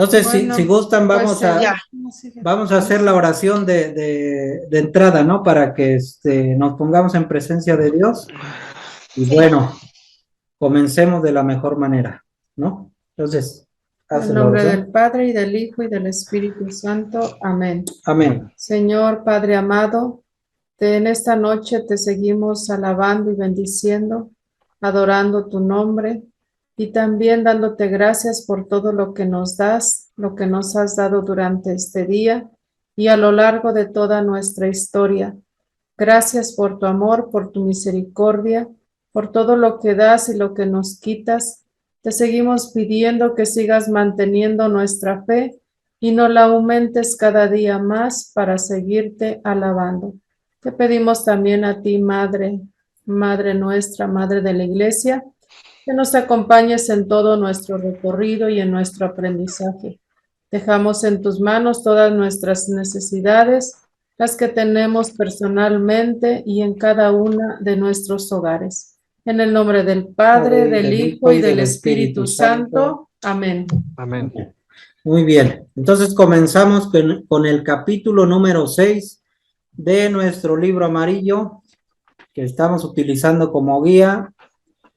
Entonces, si Bueno, gustan, pues ya. vamos a hacer la oración de entrada, ¿no? Para que nos pongamos en presencia de Dios. Y Sí. bueno, comencemos de la mejor manera, ¿no? Entonces, En el hace la nombre oración. del Padre y del Hijo y del Espíritu Santo. Amén. Amén. Señor Padre amado, en esta noche te seguimos alabando y bendiciendo, adorando tu nombre y también dándote gracias por todo lo que nos das, lo que nos has dado durante este día y a lo largo de toda nuestra historia. Gracias por tu amor, por tu misericordia, por todo lo que das y lo que nos quitas. Te seguimos pidiendo que sigas manteniendo nuestra fe y no la aumentes cada día más para seguirte alabando. Te pedimos también a ti, Madre, Madre nuestra, Madre de la Iglesia, que nos acompañes en todo nuestro recorrido y en nuestro aprendizaje. Dejamos en tus manos todas nuestras necesidades, las que tenemos personalmente y en cada una de nuestros hogares. En el nombre del Padre, Padre, del del Hijo Hijo y y del del Espíritu Espíritu Santo. Santo. Amén. Amén. Muy bien. Entonces, comenzamos con el capítulo número 6 de nuestro libro amarillo, que estamos utilizando como guía,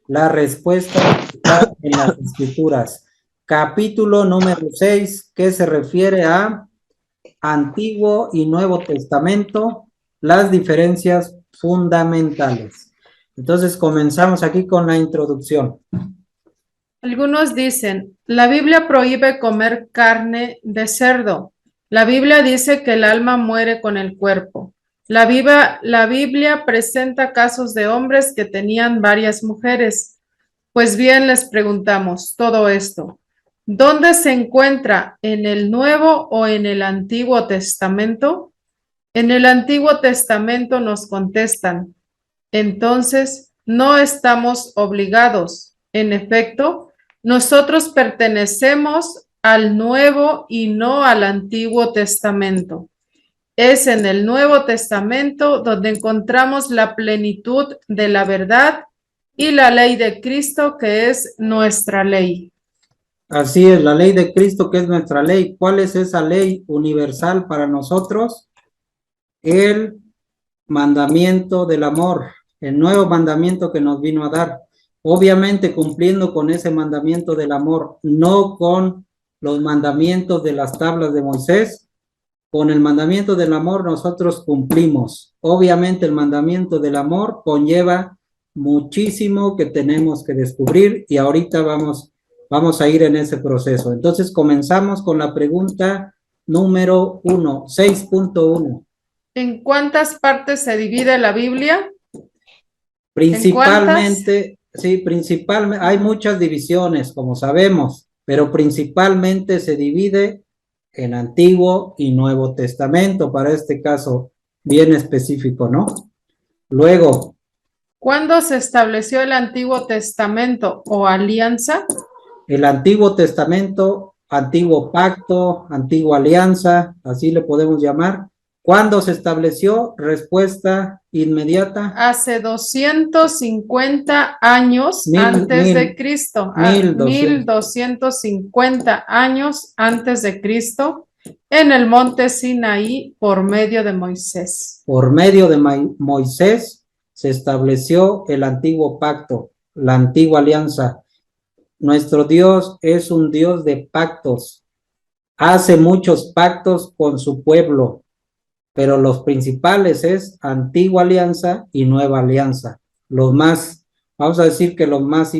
la respuesta está en las Escrituras. Capítulo número 6, que se refiere a Antiguo y Nuevo Testamento, las diferencias fundamentales. Entonces, comenzamos aquí con la introducción. Algunos dicen, la Biblia prohíbe comer carne de cerdo. La Biblia dice que el alma muere con el cuerpo. La Biblia presenta casos de hombres que tenían varias mujeres. Pues bien, les preguntamos todo esto. ¿Dónde se encuentra? ¿En el Nuevo o en el Antiguo Testamento? En el Antiguo Testamento nos contestan. Entonces, no estamos obligados. En efecto, nosotros pertenecemos al Nuevo y no al Antiguo Testamento. Es en el Nuevo Testamento donde encontramos la plenitud de la verdad y la ley de Cristo, que es nuestra ley. Así es, la ley de Cristo, que es nuestra ley. ¿Cuál es esa ley universal para nosotros? El mandamiento del amor, el nuevo mandamiento que nos vino a dar. Obviamente cumpliendo con ese mandamiento del amor, no con los mandamientos de las tablas de Moisés. Con el mandamiento del amor nosotros cumplimos. Obviamente el mandamiento del amor conlleva muchísimo que tenemos que descubrir y ahorita vamos a ir en ese proceso. Entonces comenzamos con la pregunta número 1, 6.1. ¿En cuántas partes se divide la Biblia? Principalmente, sí, principalmente, hay muchas divisiones, como sabemos, pero principalmente se divide en Antiguo y Nuevo Testamento, para este caso bien específico, ¿no? Luego, ¿Cuándo se estableció el Antiguo Testamento o alianza? el Antiguo Testamento, Antiguo Pacto, Antigua Alianza, así le podemos llamar. ¿Cuándo se estableció? Respuesta inmediata. Hace 250 años antes de Cristo, 1250 años antes de Cristo, en el monte Sinaí por medio de Moisés. Por medio de Moisés se estableció el antiguo pacto, la antigua alianza. Nuestro Dios es un Dios de pactos. Hace muchos pactos con su pueblo, pero los principales es antigua alianza y nueva alianza. Los más, vamos a decir que los más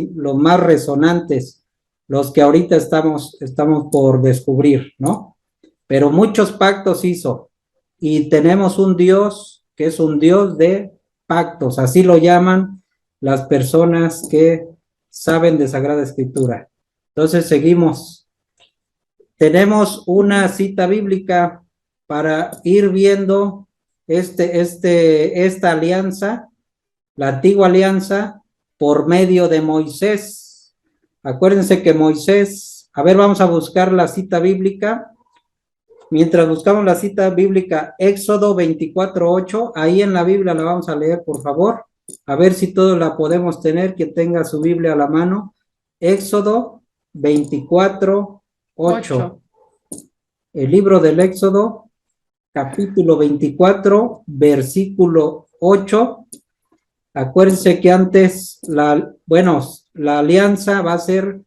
resonantes, los que ahorita estamos por descubrir, ¿no? Pero muchos pactos hizo y tenemos un Dios que es un Dios de pactos, así lo llaman las personas que saben de Sagrada Escritura. Entonces seguimos. Tenemos una cita bíblica para ir viendo esta alianza, la antigua alianza, por medio de Moisés. Acuérdense que Moisés, a ver, vamos a buscar la cita bíblica. Mientras buscamos la cita bíblica, Éxodo 24:8, ahí en la Biblia la vamos a leer, por favor. A ver si todos la podemos tener, que tenga su Biblia a la mano. Éxodo 24:8. el libro del Éxodo, capítulo 24, versículo 8. Acuérdense que antes, la alianza va a ser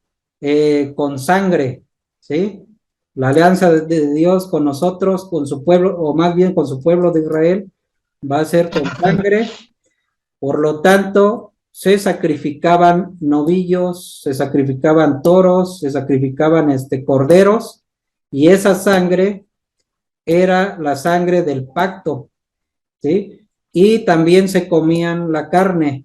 con sangre, ¿sí? La alianza de Dios con nosotros, con su pueblo, o más bien con su pueblo de Israel, va a ser con sangre. Por lo tanto, se sacrificaban novillos, se sacrificaban toros, se sacrificaban corderos, y esa sangre era la sangre del pacto, ¿sí? Y también se comían la carne.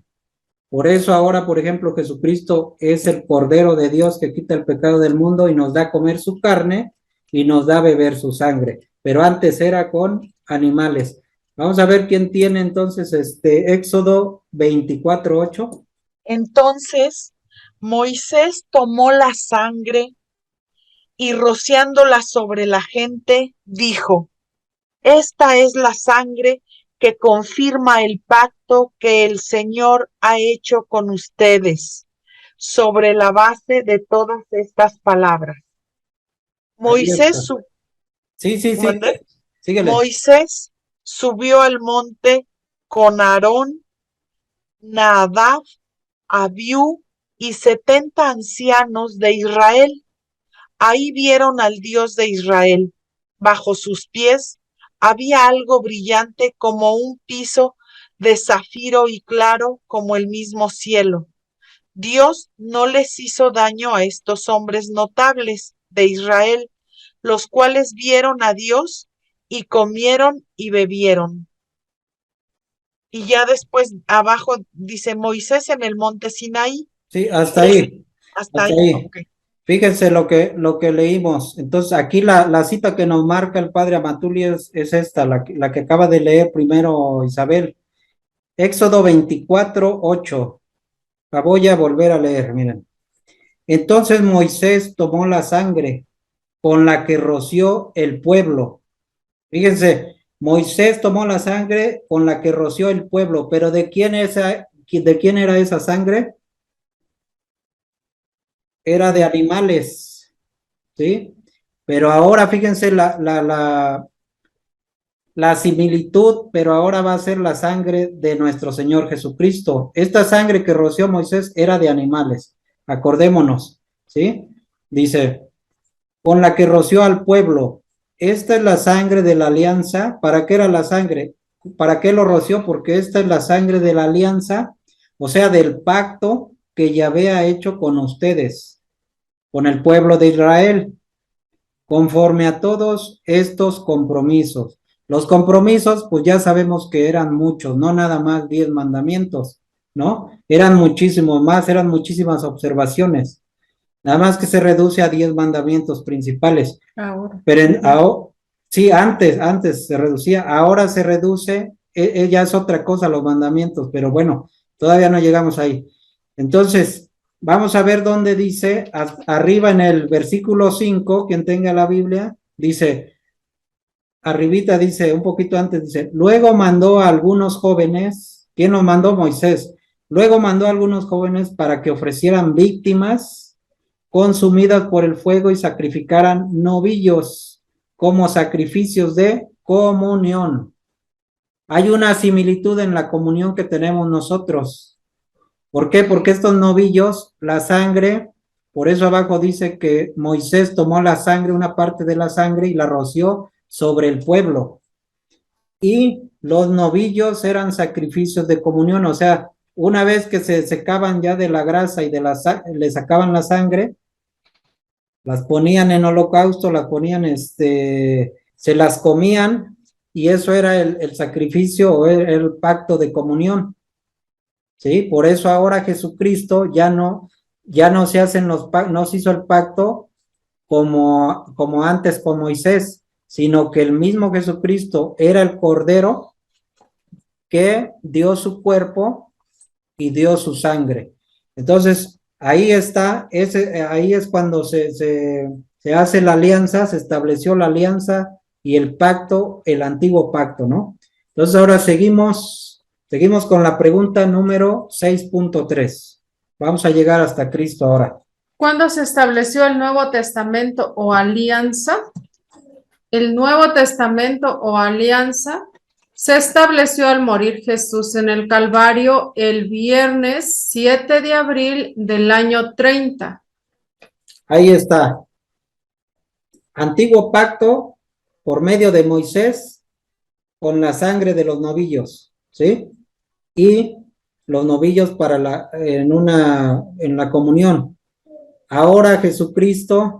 Por eso ahora, por ejemplo, Jesucristo es el Cordero de Dios que quita el pecado del mundo y nos da a comer su carne y nos da a beber su sangre. Pero antes era con animales. Vamos a ver quién tiene entonces Éxodo 24:8. Entonces Moisés tomó la sangre y rociándola sobre la gente, dijo: Esta es la sangre que confirma el pacto que el Señor ha hecho con ustedes, sobre la base de todas estas palabras. Ahí está. Sí, síguele. Moisés subió al monte con Aarón, Nadab, Abiú y 70 ancianos de Israel. Ahí vieron al Dios de Israel. Bajo sus pies había algo brillante como un piso de zafiro y claro como el mismo cielo. Dios no les hizo daño a estos hombres notables de Israel, los cuales vieron a Dios y comieron y bebieron. Y ya después abajo dice Moisés en el monte Sinaí. Sí, hasta ahí. Hasta ahí. Okay. Fíjense lo que leímos. Entonces, aquí la cita que nos marca el padre Amatuli es esta, la que acaba de leer primero Isabel. Éxodo 24:8. La voy a volver a leer, miren. Entonces Moisés tomó la sangre con la que roció el pueblo. Fíjense, Moisés tomó la sangre con la que roció el pueblo, pero ¿de quién era esa sangre? Era de animales, ¿sí? Pero ahora fíjense la similitud, pero ahora va a ser la sangre de nuestro Señor Jesucristo. Esta sangre que roció Moisés era de animales, acordémonos, ¿sí? Dice, con la que roció al pueblo. Esta es la sangre de la alianza. ¿Para qué era la sangre? ¿Para qué lo roció? Porque esta es la sangre de la alianza, o sea, del pacto que Yahvé ha hecho con ustedes, con el pueblo de Israel, conforme a todos estos compromisos. Los compromisos, pues ya sabemos que eran muchos, no nada más 10 mandamientos, ¿no? Eran muchísimos más, eran muchísimas observaciones. Nada más que se reduce a 10 mandamientos principales. Ahora. Pero sí, antes se reducía, ahora se reduce, ya es otra cosa los mandamientos, pero bueno, todavía no llegamos ahí. Entonces, vamos a ver dónde dice, arriba en el versículo 5, quien tenga la Biblia, dice, arribita dice, un poquito antes dice, luego mandó a algunos jóvenes, ¿quién los mandó? Moisés. Luego mandó a algunos jóvenes para que ofrecieran víctimas consumidas por el fuego y sacrificaran novillos como sacrificios de comunión. Hay una similitud en la comunión que tenemos nosotros. ¿Por qué? Porque estos novillos, la sangre, por eso abajo dice que Moisés tomó la sangre, una parte de la sangre, y la roció sobre el pueblo. Y los novillos eran sacrificios de comunión, o sea, una vez que se secaban ya de la grasa y le sacaban la sangre, las ponían en holocausto, las ponían, se las comían, y eso era el sacrificio o el pacto de comunión. ¿Sí? Por eso ahora Jesucristo ya no se hacen no se hizo el pacto como antes con Moisés, sino que el mismo Jesucristo era el Cordero que dio su cuerpo y dio su sangre. Entonces, ahí está, ahí es cuando se hace la alianza, se estableció la alianza y el pacto, el antiguo pacto, ¿no? Entonces ahora seguimos con la pregunta número 6.3. Vamos a llegar hasta Cristo ahora. ¿Cuándo se estableció el Nuevo Testamento o alianza? El Nuevo Testamento o alianza se estableció al morir Jesús en el Calvario el viernes 7 de abril del año 30. Ahí está. Antiguo pacto por medio de Moisés con la sangre de los novillos, ¿sí? Y los novillos para en la comunión. Ahora Jesucristo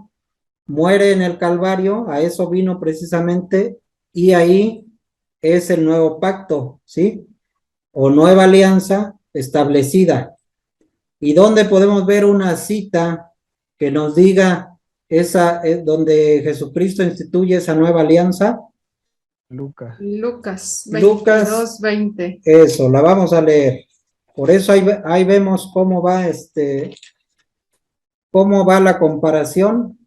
muere en el Calvario, a eso vino precisamente, y ahí es el nuevo pacto, ¿sí? O nueva alianza establecida. ¿Y dónde podemos ver una cita que nos diga donde Jesucristo instituye esa nueva alianza? Lucas. Lucas Lucas 22:20. Eso, la vamos a leer. Por eso ahí vemos cómo va cómo va la comparación.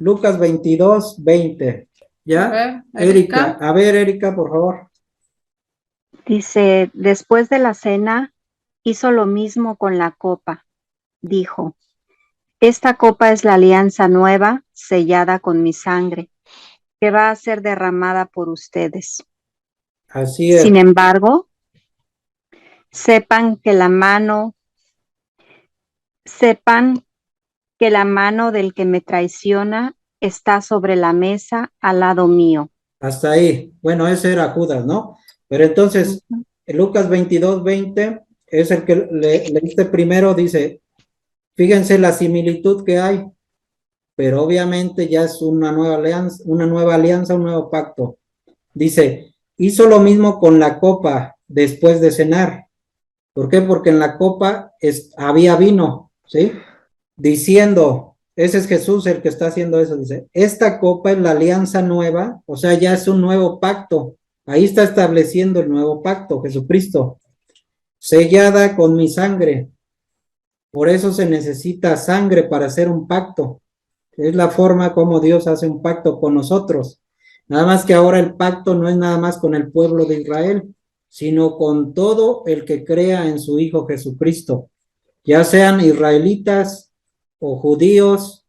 Lucas 22:20. ¿Ya? A ver, Erika, Erika. a ver, Erika, por favor. Dice, después de la cena, hizo lo mismo con la copa. Dijo, esta copa es la alianza nueva, sellada con mi sangre, que va a ser derramada por ustedes. Así es. Sin embargo, sepan que la mano del que me traiciona está sobre la mesa al lado mío. Hasta ahí. Bueno, ese era Judas, ¿no? Pero entonces, Lucas 22:20 es el que leíste primero, dice, fíjense la similitud que hay, pero obviamente ya es una nueva alianza, un nuevo pacto. Dice, hizo lo mismo con la copa después de cenar. ¿Por qué? Porque en la copa había vino, ¿sí? Diciendo, ese es Jesús el que está haciendo eso, dice, esta copa es la alianza nueva, o sea, ya es un nuevo pacto. Ahí está estableciendo el nuevo pacto, Jesucristo, sellada con mi sangre. Por eso se necesita sangre para hacer un pacto. Es la forma como Dios hace un pacto con nosotros. Nada más que ahora el pacto no es nada más con el pueblo de Israel, sino con todo el que crea en su Hijo Jesucristo, ya sean israelitas o judíos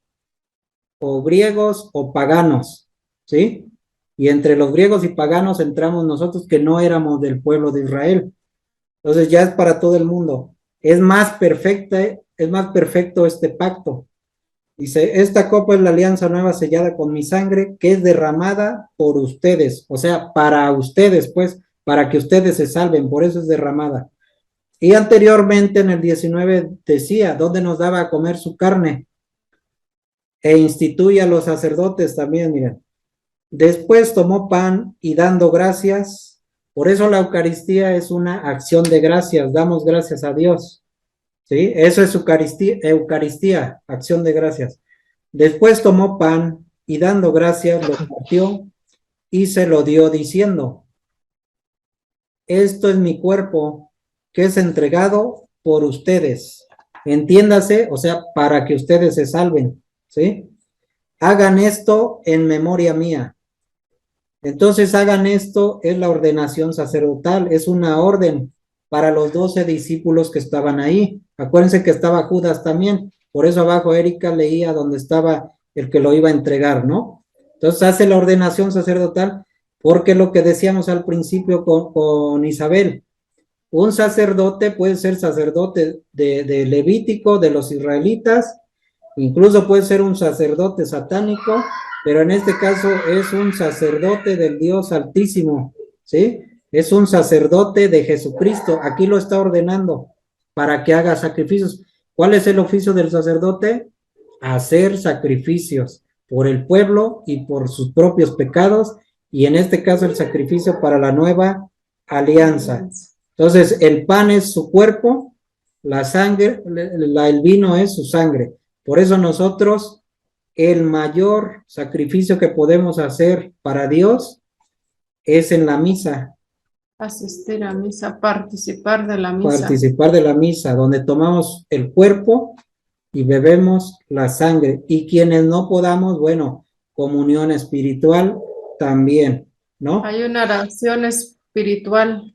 o griegos o paganos, ¿sí? Y entre los griegos y paganos entramos nosotros que no éramos del pueblo de Israel. Entonces ya es para todo el mundo. Es más perfecto este pacto. Dice, esta copa es la alianza nueva sellada con mi sangre, que es derramada por ustedes, o sea, para ustedes, pues, para que ustedes se salven, por eso es derramada. Y anteriormente en el 19 decía, ¿dónde nos daba a comer su carne? E instituye a los sacerdotes también, miren. Después tomó pan y dando gracias, por eso la Eucaristía es una acción de gracias, damos gracias a Dios. ¿Sí? Eso es Eucaristía, acción de gracias. Después tomó pan y dando gracias lo partió y se lo dio diciendo, esto es mi cuerpo que es entregado por ustedes. Entiéndase, o sea, para que ustedes se salven, ¿sí? Hagan esto en memoria mía. Entonces hagan esto, es la ordenación sacerdotal, es una orden para los 12 discípulos que estaban ahí. Acuérdense que estaba Judas también, por eso abajo Erika leía donde estaba el que lo iba a entregar, ¿no? Entonces hace la ordenación sacerdotal porque lo que decíamos al principio con Isabel, un sacerdote puede ser sacerdote de Levítico, de los israelitas, incluso puede ser un sacerdote satánico, pero en este caso es un sacerdote del Dios Altísimo, ¿sí? Es un sacerdote de Jesucristo, aquí lo está ordenando para que haga sacrificios. ¿Cuál es el oficio del sacerdote? Hacer sacrificios por el pueblo y por sus propios pecados, y en este caso el sacrificio para la nueva alianza. Entonces, el pan es su cuerpo, la sangre, el vino es su sangre. Por eso nosotros, el mayor sacrificio que podemos hacer para Dios es en la misa. Asistir a misa, participar de la misa. Participar de la misa, donde tomamos el cuerpo y bebemos la sangre. Y quienes no podamos, bueno, comunión espiritual también, ¿no? Hay una oración espiritual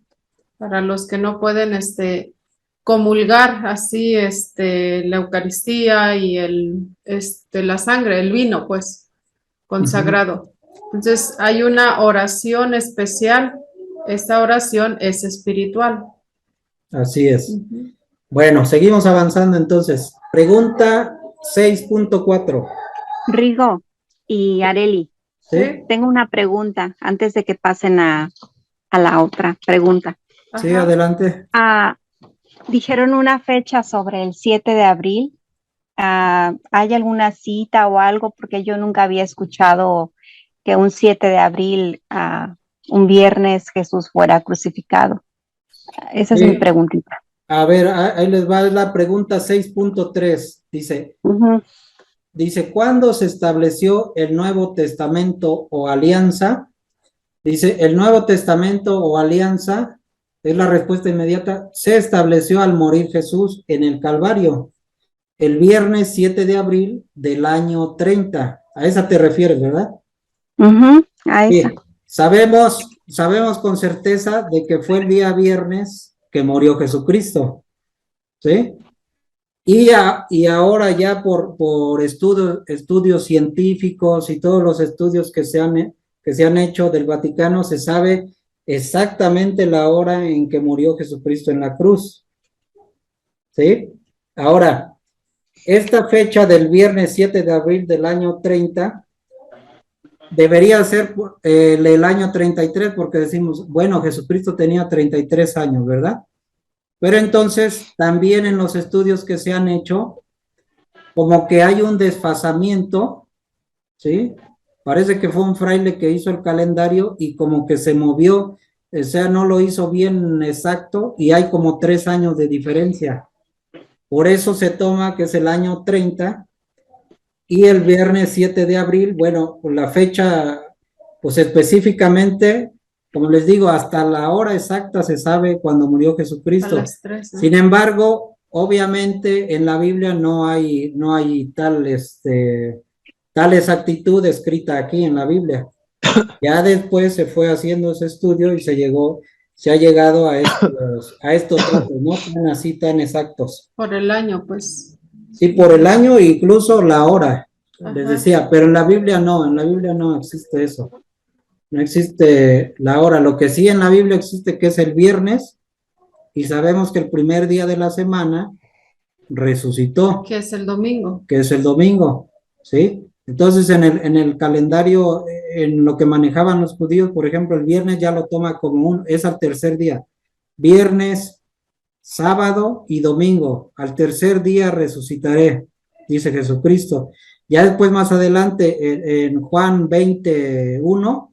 para los que no pueden comulgar así la Eucaristía y la sangre, el vino, pues, consagrado. Entonces, hay una oración especial. Esta oración es espiritual. Así es. Ujú. Bueno, seguimos avanzando entonces. Pregunta 6.4. Rigo y Areli, ¿Sí? tengo una pregunta antes de que pasen a la otra pregunta. Sí, Ajá. adelante. Dijeron una fecha sobre el 7 de abril. ¿Hay alguna cita o algo? Porque yo nunca había escuchado que un 7 de abril, un viernes, Jesús fuera crucificado. Esa es mi Sí. preguntita. A ver, ahí les va la pregunta 6.3. Ujú. Dice, ¿cuándo se estableció el Nuevo Testamento o alianza? Dice, el Nuevo Testamento o alianza, es la respuesta inmediata, se estableció al morir Jesús en el Calvario, el viernes 7 de abril del año 30. A esa te refieres, ¿verdad? Ujú, a esa. Sí. Sabemos con certeza de que fue el día viernes que murió Jesucristo, ¿sí? Y ahora ya por estudios científicos y todos los estudios que se han hecho del Vaticano, se sabe exactamente la hora en que murió Jesucristo en la cruz, ¿sí? Ahora, esta fecha del viernes 7 de abril del año 30 debería ser el año 33 porque decimos, bueno, Jesucristo tenía 33 años, ¿verdad? Pero entonces, también en los estudios que se han hecho, como que hay un desfasamiento, ¿sí? Parece que fue un fraile que hizo el calendario y como que se movió, o sea, no lo hizo bien exacto y hay como 3 años de diferencia. Por eso se toma que es el año 30 y el viernes 7 de abril, bueno, pues la fecha, pues específicamente, como les digo, hasta la hora exacta se sabe cuando murió A Jesucristo. las 3, ¿no? Sin embargo, obviamente en la Biblia no hay tal exactitud escrita aquí en la Biblia. Ya después se fue haciendo ese estudio y se ha llegado a estos datos, no tan así tan exactos. Por el año, pues. Sí, por el año e incluso la hora, les Ajá. decía, pero en la Biblia no existe eso. No existe la hora. Lo que sí en la Biblia existe que es el viernes y sabemos que el primer día de la semana resucitó, Que es el domingo. que es el domingo, ¿sí? Entonces en el calendario, en lo que manejaban los judíos, por ejemplo, el viernes ya lo toma como es al tercer día. Viernes, sábado y domingo. Al tercer día resucitaré, dice Jesucristo. Ya después más adelante, en Juan 21,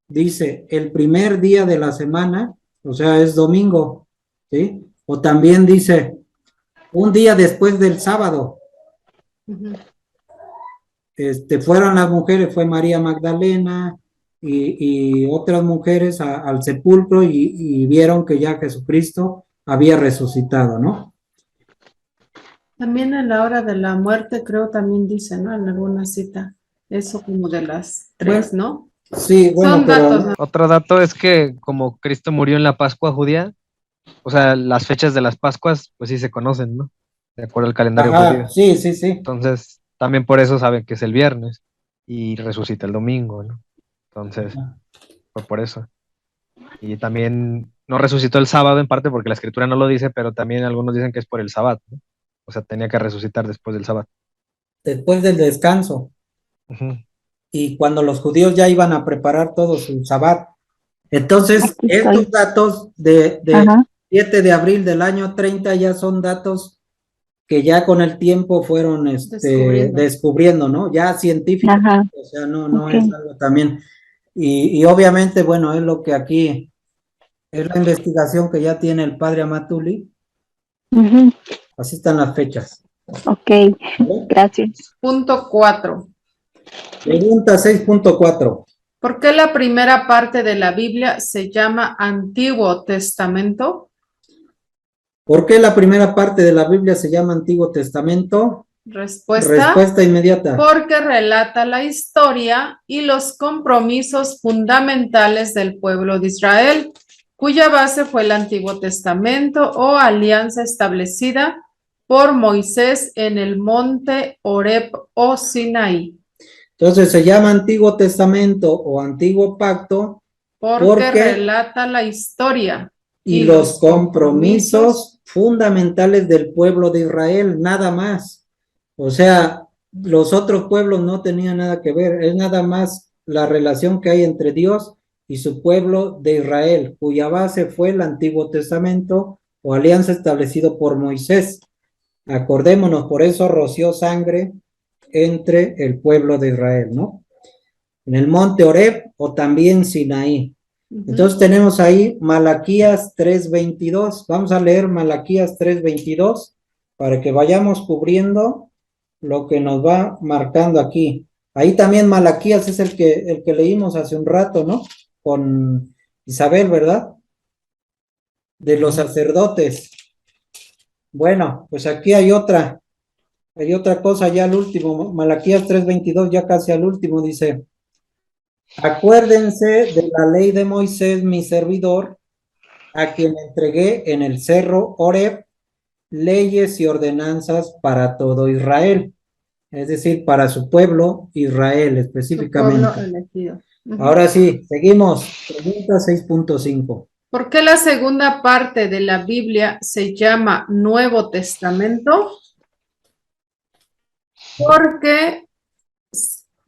dice, el primer día de la semana, o sea, es domingo, ¿sí? O también dice, un día después del sábado, Ujú. fueron las mujeres, fue María Magdalena y otras mujeres al sepulcro y vieron que ya Jesucristo había resucitado, ¿no? También en la hora de la muerte, creo también dice, ¿no? En alguna cita. Eso como de las 3, ¿no? Sí, bueno, Son pero datos, ¿no? Otro dato es que como Cristo murió en la Pascua judía, o sea, las fechas de las Pascuas, pues sí se conocen, ¿no? De acuerdo al calendario ajá, judío. sí, sí, sí. Entonces, también por eso saben que es el viernes y resucita el domingo, ¿no? Entonces, fue por eso. Y también no resucitó el sábado en parte porque la escritura no lo dice, pero también algunos dicen que es por el sábado, ¿no? O sea, tenía que resucitar después del sábado. Después del descanso Ujú. y cuando los judíos ya iban a preparar todo su sabbat. Entonces, Aquí estos estoy. datos de Ajá, 7 de abril del año 30 ya son datos que ya con el tiempo fueron descubriendo, ¿no? Ya científicos, ajá, o sea, no ok. es algo también. Y obviamente, bueno, es lo que aquí, es la investigación que ya tiene el padre Amatuli, Ujú, así están las fechas. ok, ¿Vale? gracias. Punto 4. Pregunta 6.4. ¿Por qué la primera parte de la Biblia se llama Antiguo Testamento? ¿Por qué la primera parte de la Biblia se llama Antiguo Testamento? Respuesta. Respuesta inmediata. Porque relata la historia y los compromisos fundamentales del pueblo de Israel, cuya base fue el Antiguo Testamento o alianza establecida por Moisés en el monte Horeb o Sinaí. Entonces se llama Antiguo Testamento o Antiguo Pacto porque relata la historia y los compromisos fundamentales del pueblo de Israel, nada más. O sea, los otros pueblos no tenían nada que ver, es nada más la relación que hay entre Dios y su pueblo de Israel, cuya base fue el Antiguo Testamento o alianza establecido por Moisés. Acordémonos, por eso roció sangre entre el pueblo de Israel, ¿no? En el monte Horeb o también Sinaí. Entonces tenemos ahí Malaquías 3:22. Vamos a leer Malaquías 3:22 para que vayamos cubriendo lo que nos va marcando aquí. Ahí también Malaquías es el que leímos hace un rato, ¿no? Con Isabel, ¿verdad? De los sacerdotes. Bueno, pues aquí hay otra cosa ya al último. Malaquías 3:22, ya casi al último, dice: acuérdense de la ley de Moisés, mi servidor, a quien entregué en el cerro Horeb leyes y ordenanzas para todo Israel, es decir, para su pueblo Israel específicamente. Su pueblo elegido. Ahora sí, seguimos. Pregunta 6.5. ¿Por qué la segunda parte de la Biblia se llama Nuevo Testamento?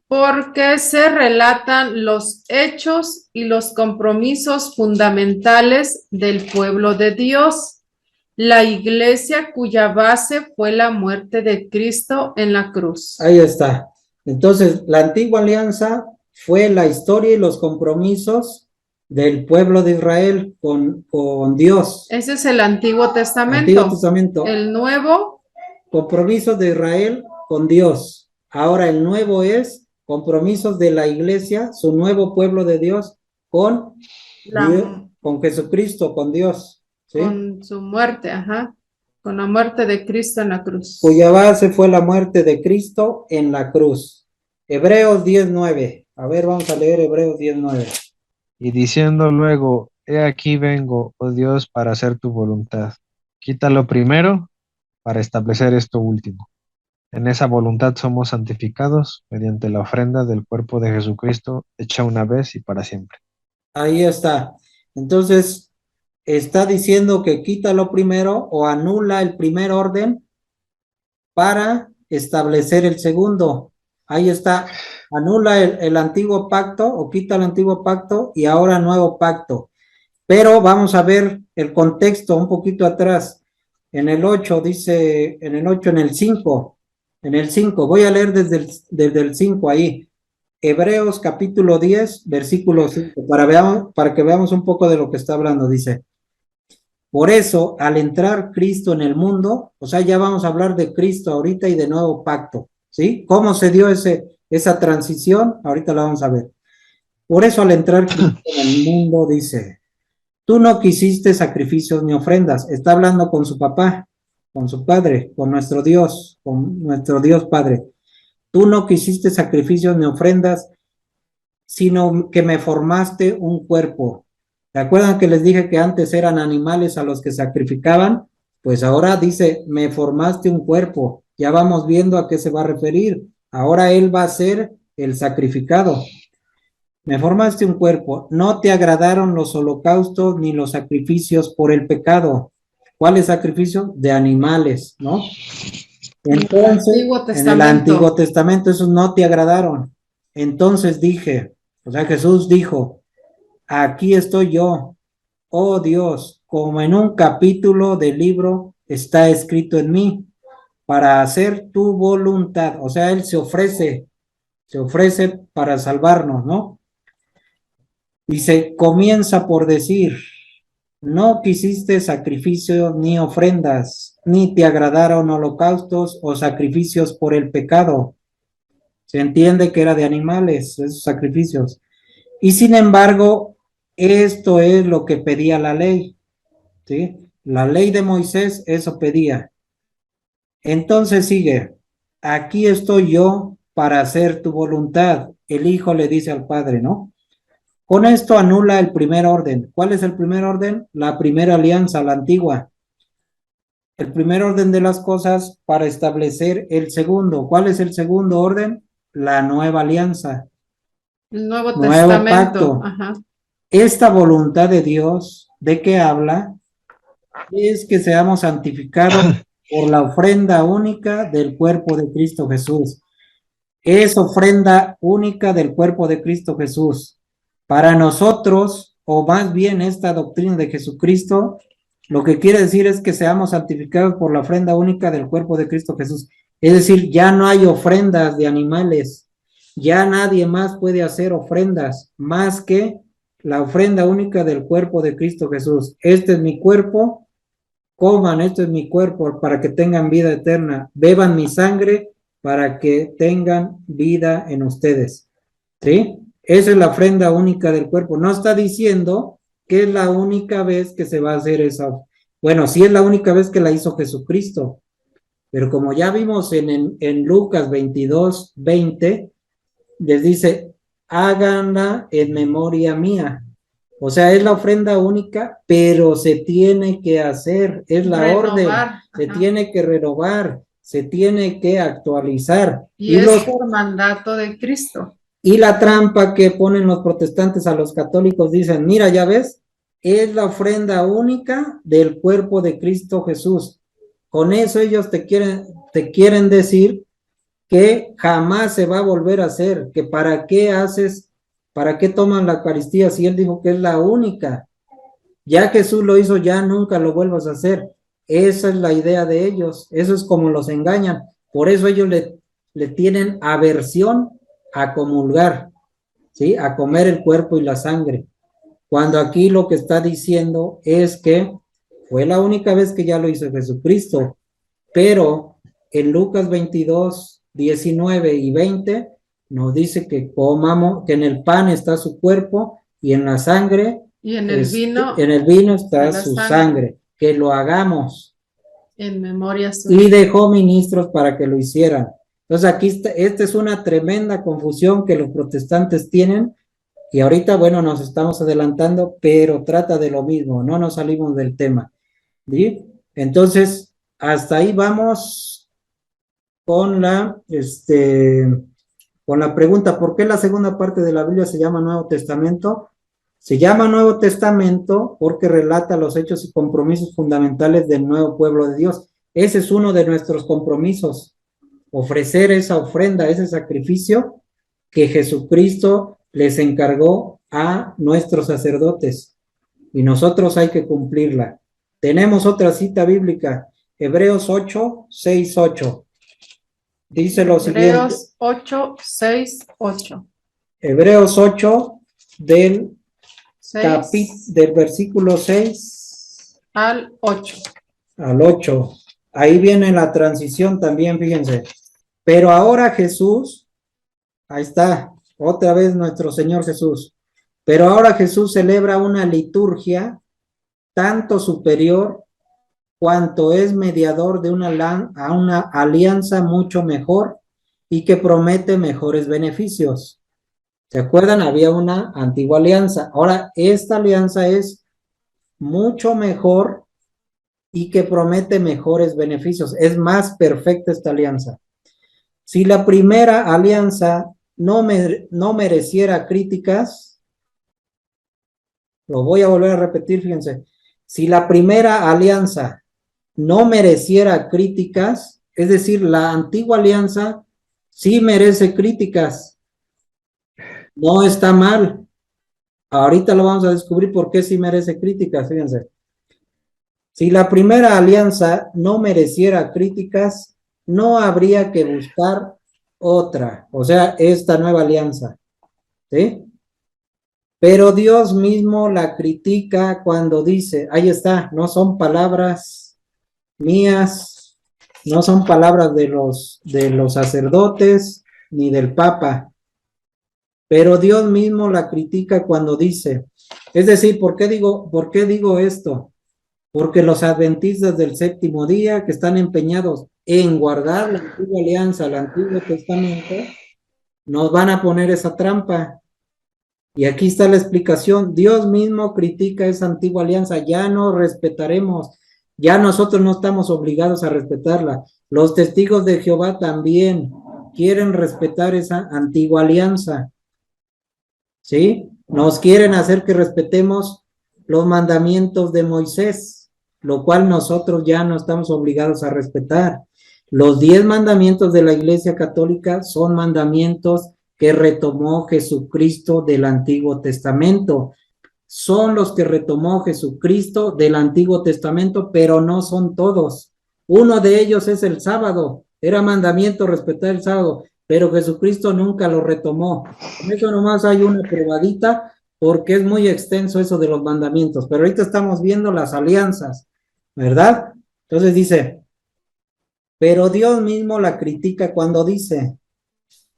Porque se relatan los hechos y los compromisos fundamentales del pueblo de Dios, la iglesia cuya base fue la muerte de Cristo en la cruz. Ahí está. Entonces, la antigua alianza fue la historia y los compromisos del pueblo de Israel con Dios. Ese es el Antiguo Testamento. Antiguo Testamento. El Nuevo. Compromisos de Israel con Dios. Ahora el nuevo es compromisos de la iglesia, su nuevo pueblo de Dios, con Jesucristo, con Dios. ¿sí? Con su muerte, con la muerte de Cristo en la cruz. Cuya base fue la muerte de Cristo en la cruz. Hebreos 10:9. A ver, vamos a leer Hebreos 10:9. Y diciendo luego, he aquí vengo, oh Dios, para hacer tu voluntad. Quítalo primero para establecer esto último. En esa voluntad somos santificados mediante la ofrenda del cuerpo de Jesucristo, hecha una vez y para siempre. Ahí está. Entonces, está diciendo que quítalo primero o anula el primer orden para establecer el segundo. Ahí está. Anula el antiguo pacto o quita el antiguo pacto y ahora nuevo pacto. Pero vamos a ver el contexto un poquito atrás. En el 8 dice, en el 5, voy a leer desde el 5 ahí. Hebreos capítulo 10, versículo 5, para que veamos un poco de lo que está hablando, dice. Por eso, al entrar Cristo en el mundo, o sea, ya vamos a hablar de Cristo ahorita y de nuevo pacto, ¿sí? ¿Cómo se dio esa transición? Ahorita la vamos a ver. Por eso, al entrar Cristo en el mundo, dice, tú no quisiste sacrificios ni ofrendas. Está hablando con su papá, con su padre, con nuestro Dios Padre. Tú no quisiste sacrificios ni ofrendas, sino que me formaste un cuerpo. ¿Se acuerdan que les dije que antes eran animales a los que sacrificaban? Pues ahora dice, me formaste un cuerpo. Ya vamos viendo a qué se va a referir. Ahora él va a ser el sacrificado. Me formaste un cuerpo. No te agradaron los holocaustos ni los sacrificios por el pecado. ¿Cuáles sacrificios? De animales, ¿no? Entonces, en el Antiguo Testamento esos no te agradaron. Entonces dije, o sea, Jesús dijo, aquí estoy yo, oh Dios, como en un capítulo del libro está escrito en mí, para hacer tu voluntad. O sea, Él se ofrece para salvarnos, ¿no? Y se comienza por decir, no quisiste sacrificios ni ofrendas, ni te agradaron holocaustos o sacrificios por el pecado. Se entiende que era de animales, esos sacrificios. Y sin embargo, esto es lo que pedía la ley, ¿sí? La ley de Moisés eso pedía. Entonces sigue, aquí estoy yo para hacer tu voluntad. El hijo le dice al padre, ¿no? Con esto anula el primer orden. ¿Cuál es el primer orden? La primera alianza, la antigua. El primer orden de las cosas para establecer el segundo. ¿Cuál es el segundo orden? la nueva alianza, El Nuevo nuevo Testamento. pacto. Ajá. Esta voluntad de Dios, ¿de qué habla? Es que seamos santificados por la ofrenda única del cuerpo de Cristo Jesús. Es ofrenda única del cuerpo de Cristo Jesús. Para nosotros, o más bien esta doctrina de Jesucristo, lo que quiere decir es que seamos santificados por la ofrenda única del cuerpo de Cristo Jesús. Es decir, ya no hay ofrendas de animales, ya nadie más puede hacer ofrendas más que la ofrenda única del cuerpo de Cristo Jesús. Este es mi cuerpo, coman, esto es mi cuerpo para que tengan vida eterna, beban mi sangre para que tengan vida en ustedes. ¿Sí? Esa es la ofrenda única del cuerpo. No está diciendo que es la única vez que se va a hacer esa. Bueno, sí es la única vez que la hizo Jesucristo, pero como ya vimos en Lucas 22:20, les dice, háganla en memoria mía. O sea, es la ofrenda única, pero se tiene que hacer, es la orden, se tiene que renovar, se tiene que actualizar. Y es por mandato de Cristo. Y la trampa que ponen los protestantes a los católicos, dicen, mira, ya ves, es la ofrenda única del cuerpo de Cristo Jesús. Con eso ellos te quieren decir que jamás se va a volver a hacer, que para qué toman la Eucaristía si Él dijo que es la única. Ya Jesús lo hizo, ya nunca lo vuelvas a hacer. Esa es la idea de ellos, eso es como los engañan. Por eso ellos le tienen aversión a comulgar, ¿sí? A comer el cuerpo y la sangre. Cuando aquí lo que está diciendo es que fue la única vez que ya lo hizo Jesucristo, pero en Lucas 22:19 y 20 nos dice que comamos, que en el pan está su cuerpo y en la sangre, y en el vino está su sangre, que lo hagamos. En memoria suya. Y dejó ministros para que lo hicieran. Entonces aquí esta es una tremenda confusión que los protestantes tienen, y ahorita, bueno, nos estamos adelantando, pero trata de lo mismo, no nos salimos del tema. ¿Sí? Entonces, hasta ahí vamos con la pregunta, ¿por qué la segunda parte de la Biblia se llama Nuevo Testamento? Se llama Nuevo Testamento porque relata los hechos y compromisos fundamentales del nuevo pueblo de Dios. Ese es uno de nuestros compromisos, ofrecer esa ofrenda, ese sacrificio que Jesucristo les encargó a nuestros sacerdotes, y nosotros hay que cumplirla. Tenemos otra cita bíblica, Hebreos 8:6-8. Dice lo siguiente. Hebreos 8:6-8. Hebreos 8 del versículo 6 al 8. Al 8. Ahí viene la transición también, fíjense. Pero ahora Jesús, ahí está, otra vez nuestro Señor Jesús. Pero ahora Jesús celebra una liturgia tanto superior cuanto es mediador de una alianza mucho mejor y que promete mejores beneficios. ¿Se acuerdan? Había una antigua alianza. Ahora esta alianza es mucho mejor y que promete mejores beneficios. Es más perfecta esta alianza. Si la primera alianza no mereciera críticas, lo voy a volver a repetir, fíjense. Si la primera alianza no mereciera críticas, es decir, la antigua alianza sí merece críticas, no está mal. Ahorita lo vamos a descubrir por qué sí merece críticas, fíjense. Si la primera alianza no mereciera críticas, no habría que buscar otra, o sea, esta nueva alianza, ¿sí? Pero Dios mismo la critica cuando dice, ahí está, no son palabras mías, no son palabras de los sacerdotes ni del Papa, pero Dios mismo la critica cuando dice, es decir, ¿por qué digo esto? Porque los adventistas del séptimo día que están empeñados en guardar la antigua alianza, el Antiguo Testamento, nos van a poner esa trampa. Y aquí está la explicación. Dios mismo critica esa antigua alianza. Ya no respetaremos. Ya nosotros no estamos obligados a respetarla. Los testigos de Jehová también. quieren respetar esa antigua alianza, ¿sí? Nos quieren hacer que respetemos los mandamientos de Moisés, lo cual nosotros ya no estamos obligados a respetar. Los 10 mandamientos de la Iglesia Católica son mandamientos que retomó Jesucristo del Antiguo Testamento. Son los que retomó Jesucristo del Antiguo Testamento, pero no son todos. Uno de ellos es el sábado. Era mandamiento respetar el sábado, pero Jesucristo nunca lo retomó. Con eso nomás hay una probadita, porque es muy extenso eso de los mandamientos. Pero ahorita estamos viendo las alianzas, ¿verdad? Entonces dice, pero Dios mismo la critica cuando dice,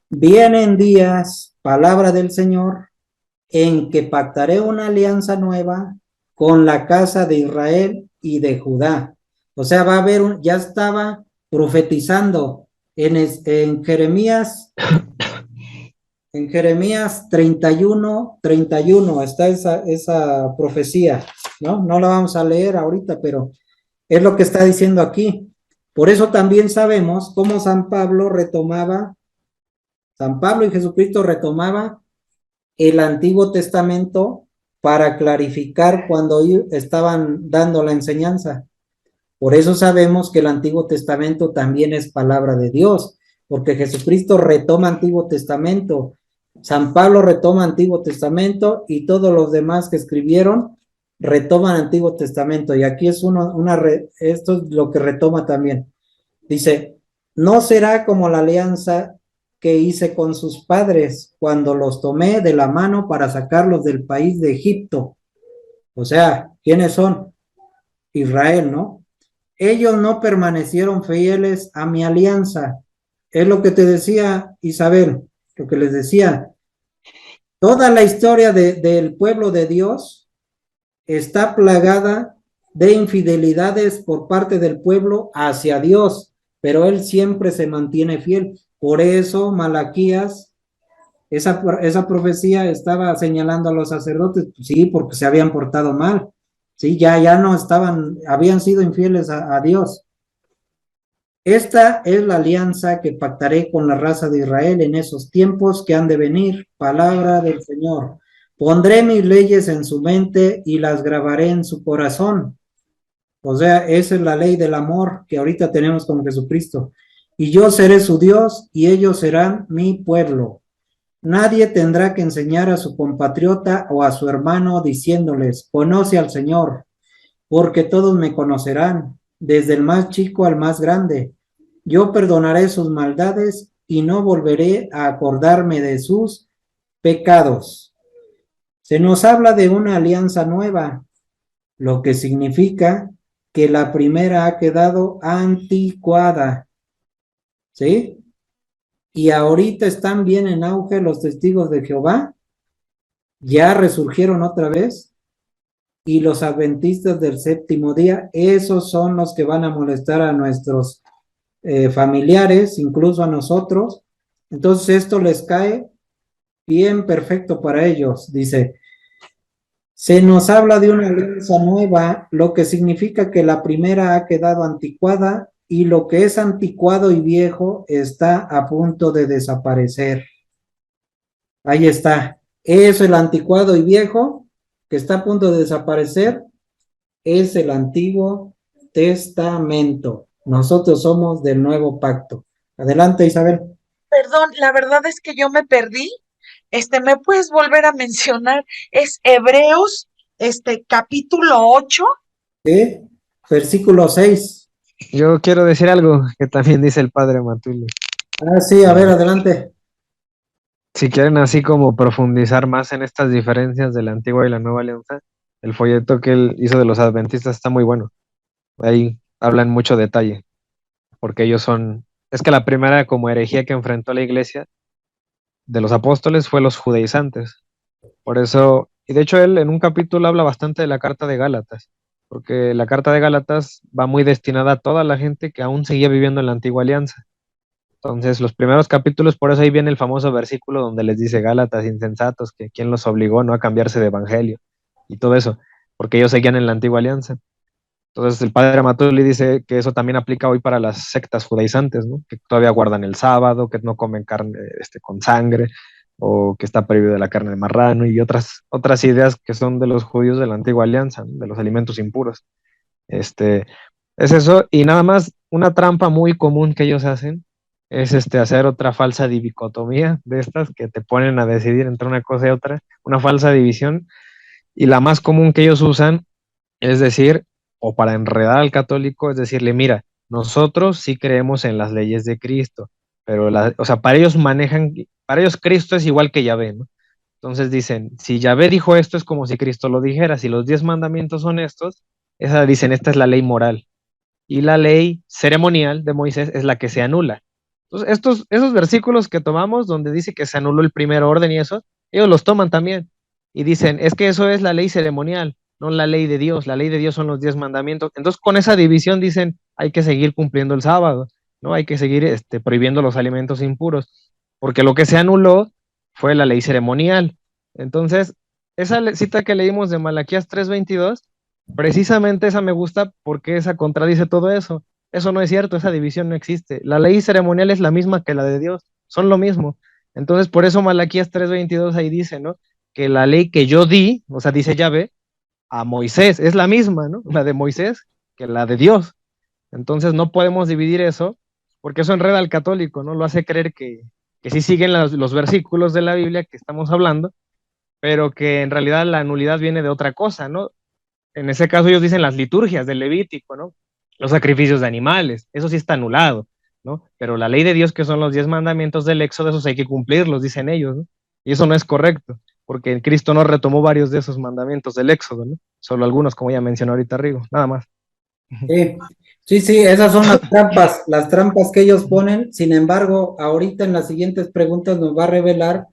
vienen días, palabra del Señor, en que pactaré una alianza nueva con la casa de Israel y de Judá. O sea, va a haber ya estaba profetizando en Jeremías 31, 31 está esa profecía, ¿no? No la vamos a leer ahorita, pero es lo que está diciendo aquí. Por eso también sabemos cómo San Pablo y Jesucristo retomaba el Antiguo Testamento para clarificar cuando estaban dando la enseñanza. Por eso sabemos que el Antiguo Testamento también es palabra de Dios, porque Jesucristo retoma Antiguo Testamento, San Pablo retoma Antiguo Testamento y todos los demás que escribieron retoman Antiguo Testamento. Y aquí es esto es lo que retoma también. Dice, no será como la alianza que hice con sus padres cuando los tomé de la mano para sacarlos del país de Egipto. O sea, ¿quiénes son? Israel, ¿no? Ellos no permanecieron fieles a mi alianza. Es lo que te decía Isabel, lo que les decía. Toda la historia del pueblo de Dios está plagada de infidelidades por parte del pueblo hacia Dios, pero él siempre se mantiene fiel. Por eso Malaquías, esa profecía estaba señalando a los sacerdotes, sí, porque se habían portado mal, sí, ya no habían sido infieles a Dios. Esta es la alianza que pactaré con la raza de Israel en esos tiempos que han de venir, palabra del Señor. Pondré mis leyes en su mente y las grabaré en su corazón. O sea, esa es la ley del amor que ahorita tenemos con Jesucristo. Y yo seré su Dios y ellos serán mi pueblo. Nadie tendrá que enseñar a su compatriota o a su hermano diciéndoles, conoce al Señor, porque todos me conocerán, desde el más chico al más grande. Yo perdonaré sus maldades y no volveré a acordarme de sus pecados. Se nos habla de una alianza nueva, lo que significa que la primera ha quedado anticuada, ¿sí? Y ahorita están bien en auge los testigos de Jehová, ya resurgieron otra vez, y los adventistas del séptimo día, esos son los que van a molestar a nuestros familiares, incluso a nosotros. Entonces esto les cae bien perfecto para ellos. Dice, se nos habla de una alianza nueva, lo que significa que la primera ha quedado anticuada y lo que es anticuado y viejo está a punto de desaparecer. Ahí está. Eso, el anticuado y viejo que está a punto de desaparecer, es el Antiguo Testamento. Nosotros somos del nuevo pacto. Adelante, Isabel. Perdón, la verdad es que yo me perdí. ¿Me puedes volver a mencionar? Es Hebreos, capítulo 8. ¿Sí? Versículo 6. Yo quiero decir algo que también dice el padre Matuli. Ah, sí, a ver, adelante. Si quieren así como profundizar más en estas diferencias de la antigua y la nueva alianza, el folleto que él hizo de los adventistas está muy bueno. Ahí habla en mucho detalle, porque es que la primera como herejía que enfrentó la iglesia de los apóstoles fue los judaizantes. Por eso, y de hecho él en un capítulo habla bastante de la carta de Gálatas, porque la carta de Gálatas va muy destinada a toda la gente que aún seguía viviendo en la antigua alianza. Entonces, los primeros capítulos, por eso ahí viene el famoso versículo donde les dice Gálatas insensatos, que quién los obligó no a cambiarse de evangelio y todo eso, porque ellos seguían en la antigua alianza. Entonces el padre Amatuli dice que eso también aplica hoy para las sectas judaizantes, ¿no? Que todavía guardan el sábado, que no comen carne con sangre, o que está prohibida la carne de marrano, y otras ideas que son de los judíos de la antigua alianza, ¿no? De los alimentos impuros. Es eso, y nada más una trampa muy común que ellos hacen es hacer otra falsa dicotomía de estas que te ponen a decidir entre una cosa y otra, una falsa división, y la más común que ellos usan es decir, o para enredar al católico, es decirle, mira, nosotros sí creemos en las leyes de Cristo, pero o sea, para ellos Cristo es igual que Yahvé, ¿no? Entonces dicen, si Yahvé dijo esto es como si Cristo lo dijera, si los 10 mandamientos son estos, dicen, esta es la ley moral, y la ley ceremonial de Moisés es la que se anula. Entonces, esos versículos que tomamos, donde dice que se anuló el primer orden y eso, ellos los toman también, y dicen, es que eso es la ley ceremonial, no la ley de Dios. La ley de Dios son los 10 mandamientos. Entonces, con esa división dicen, hay que seguir cumpliendo el sábado, ¿no? Hay que seguir prohibiendo los alimentos impuros, porque lo que se anuló fue la ley ceremonial. Entonces, esa cita que leímos de Malaquías 3:22, precisamente esa me gusta porque esa contradice todo eso. Eso no es cierto, esa división no existe. La ley ceremonial es la misma que la de Dios, son lo mismo. Entonces, por eso Malaquías 3:22 ahí dice, ¿no? Que la ley que yo di, o sea, dice Yahvé, a Moisés, es la misma, ¿no? La de Moisés que la de Dios. Entonces no podemos dividir eso, porque eso enreda al católico, ¿no? Lo hace creer que sí siguen los versículos de la Biblia que estamos hablando, pero que en realidad la nulidad viene de otra cosa, ¿no? En ese caso ellos dicen las liturgias del Levítico, ¿no? Los sacrificios de animales, eso sí está anulado, ¿no? Pero la ley de Dios, que son los 10 mandamientos del Éxodo, esos hay que cumplirlos, dicen ellos, ¿no? Y eso no es correcto, porque Cristo no retomó varios de esos mandamientos del Éxodo, ¿no? Solo algunos, como ya mencionó ahorita Rigo, nada más. Sí, sí, sí, esas son las trampas que ellos ponen. Sin embargo, ahorita en las siguientes preguntas nos va a revelar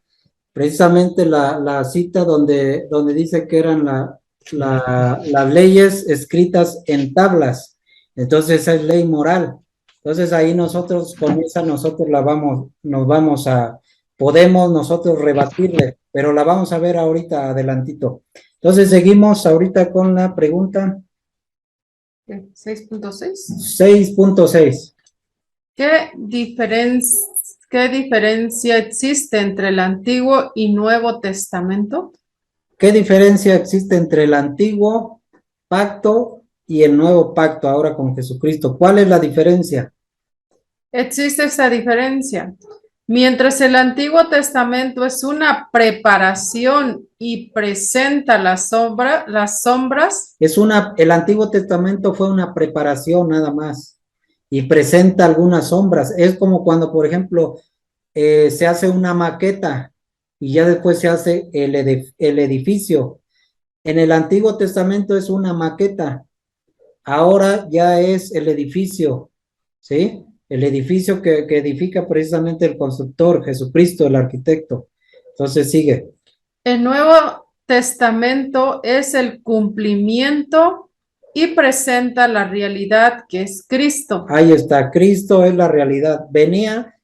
precisamente la cita donde dice que eran las leyes escritas en tablas. Entonces, esa es ley moral. Entonces, ahí nosotros, con esa, nosotros podemos nosotros rebatirle, pero la vamos a ver ahorita adelantito. Entonces, seguimos ahorita con la pregunta 6.6. 6.6. ¿Qué diferencia existe entre el Antiguo y Nuevo Testamento? ¿Qué diferencia existe entre el antiguo pacto y el nuevo pacto ahora con Jesucristo? ¿Cuál es la diferencia? Existe esta diferencia. Mientras el Antiguo Testamento es una preparación y presenta las sombras, El Antiguo Testamento fue una preparación nada más y presenta algunas sombras. Es como cuando, por ejemplo, se hace una maqueta y ya después se hace el edificio. En el Antiguo Testamento es una maqueta, ahora ya es el edificio, ¿sí? El edificio que edifica precisamente el constructor, Jesucristo, el arquitecto. Entonces sigue. el Nuevo Testamento es el cumplimiento y presenta la realidad que es Cristo. Ahí está, Cristo es la realidad.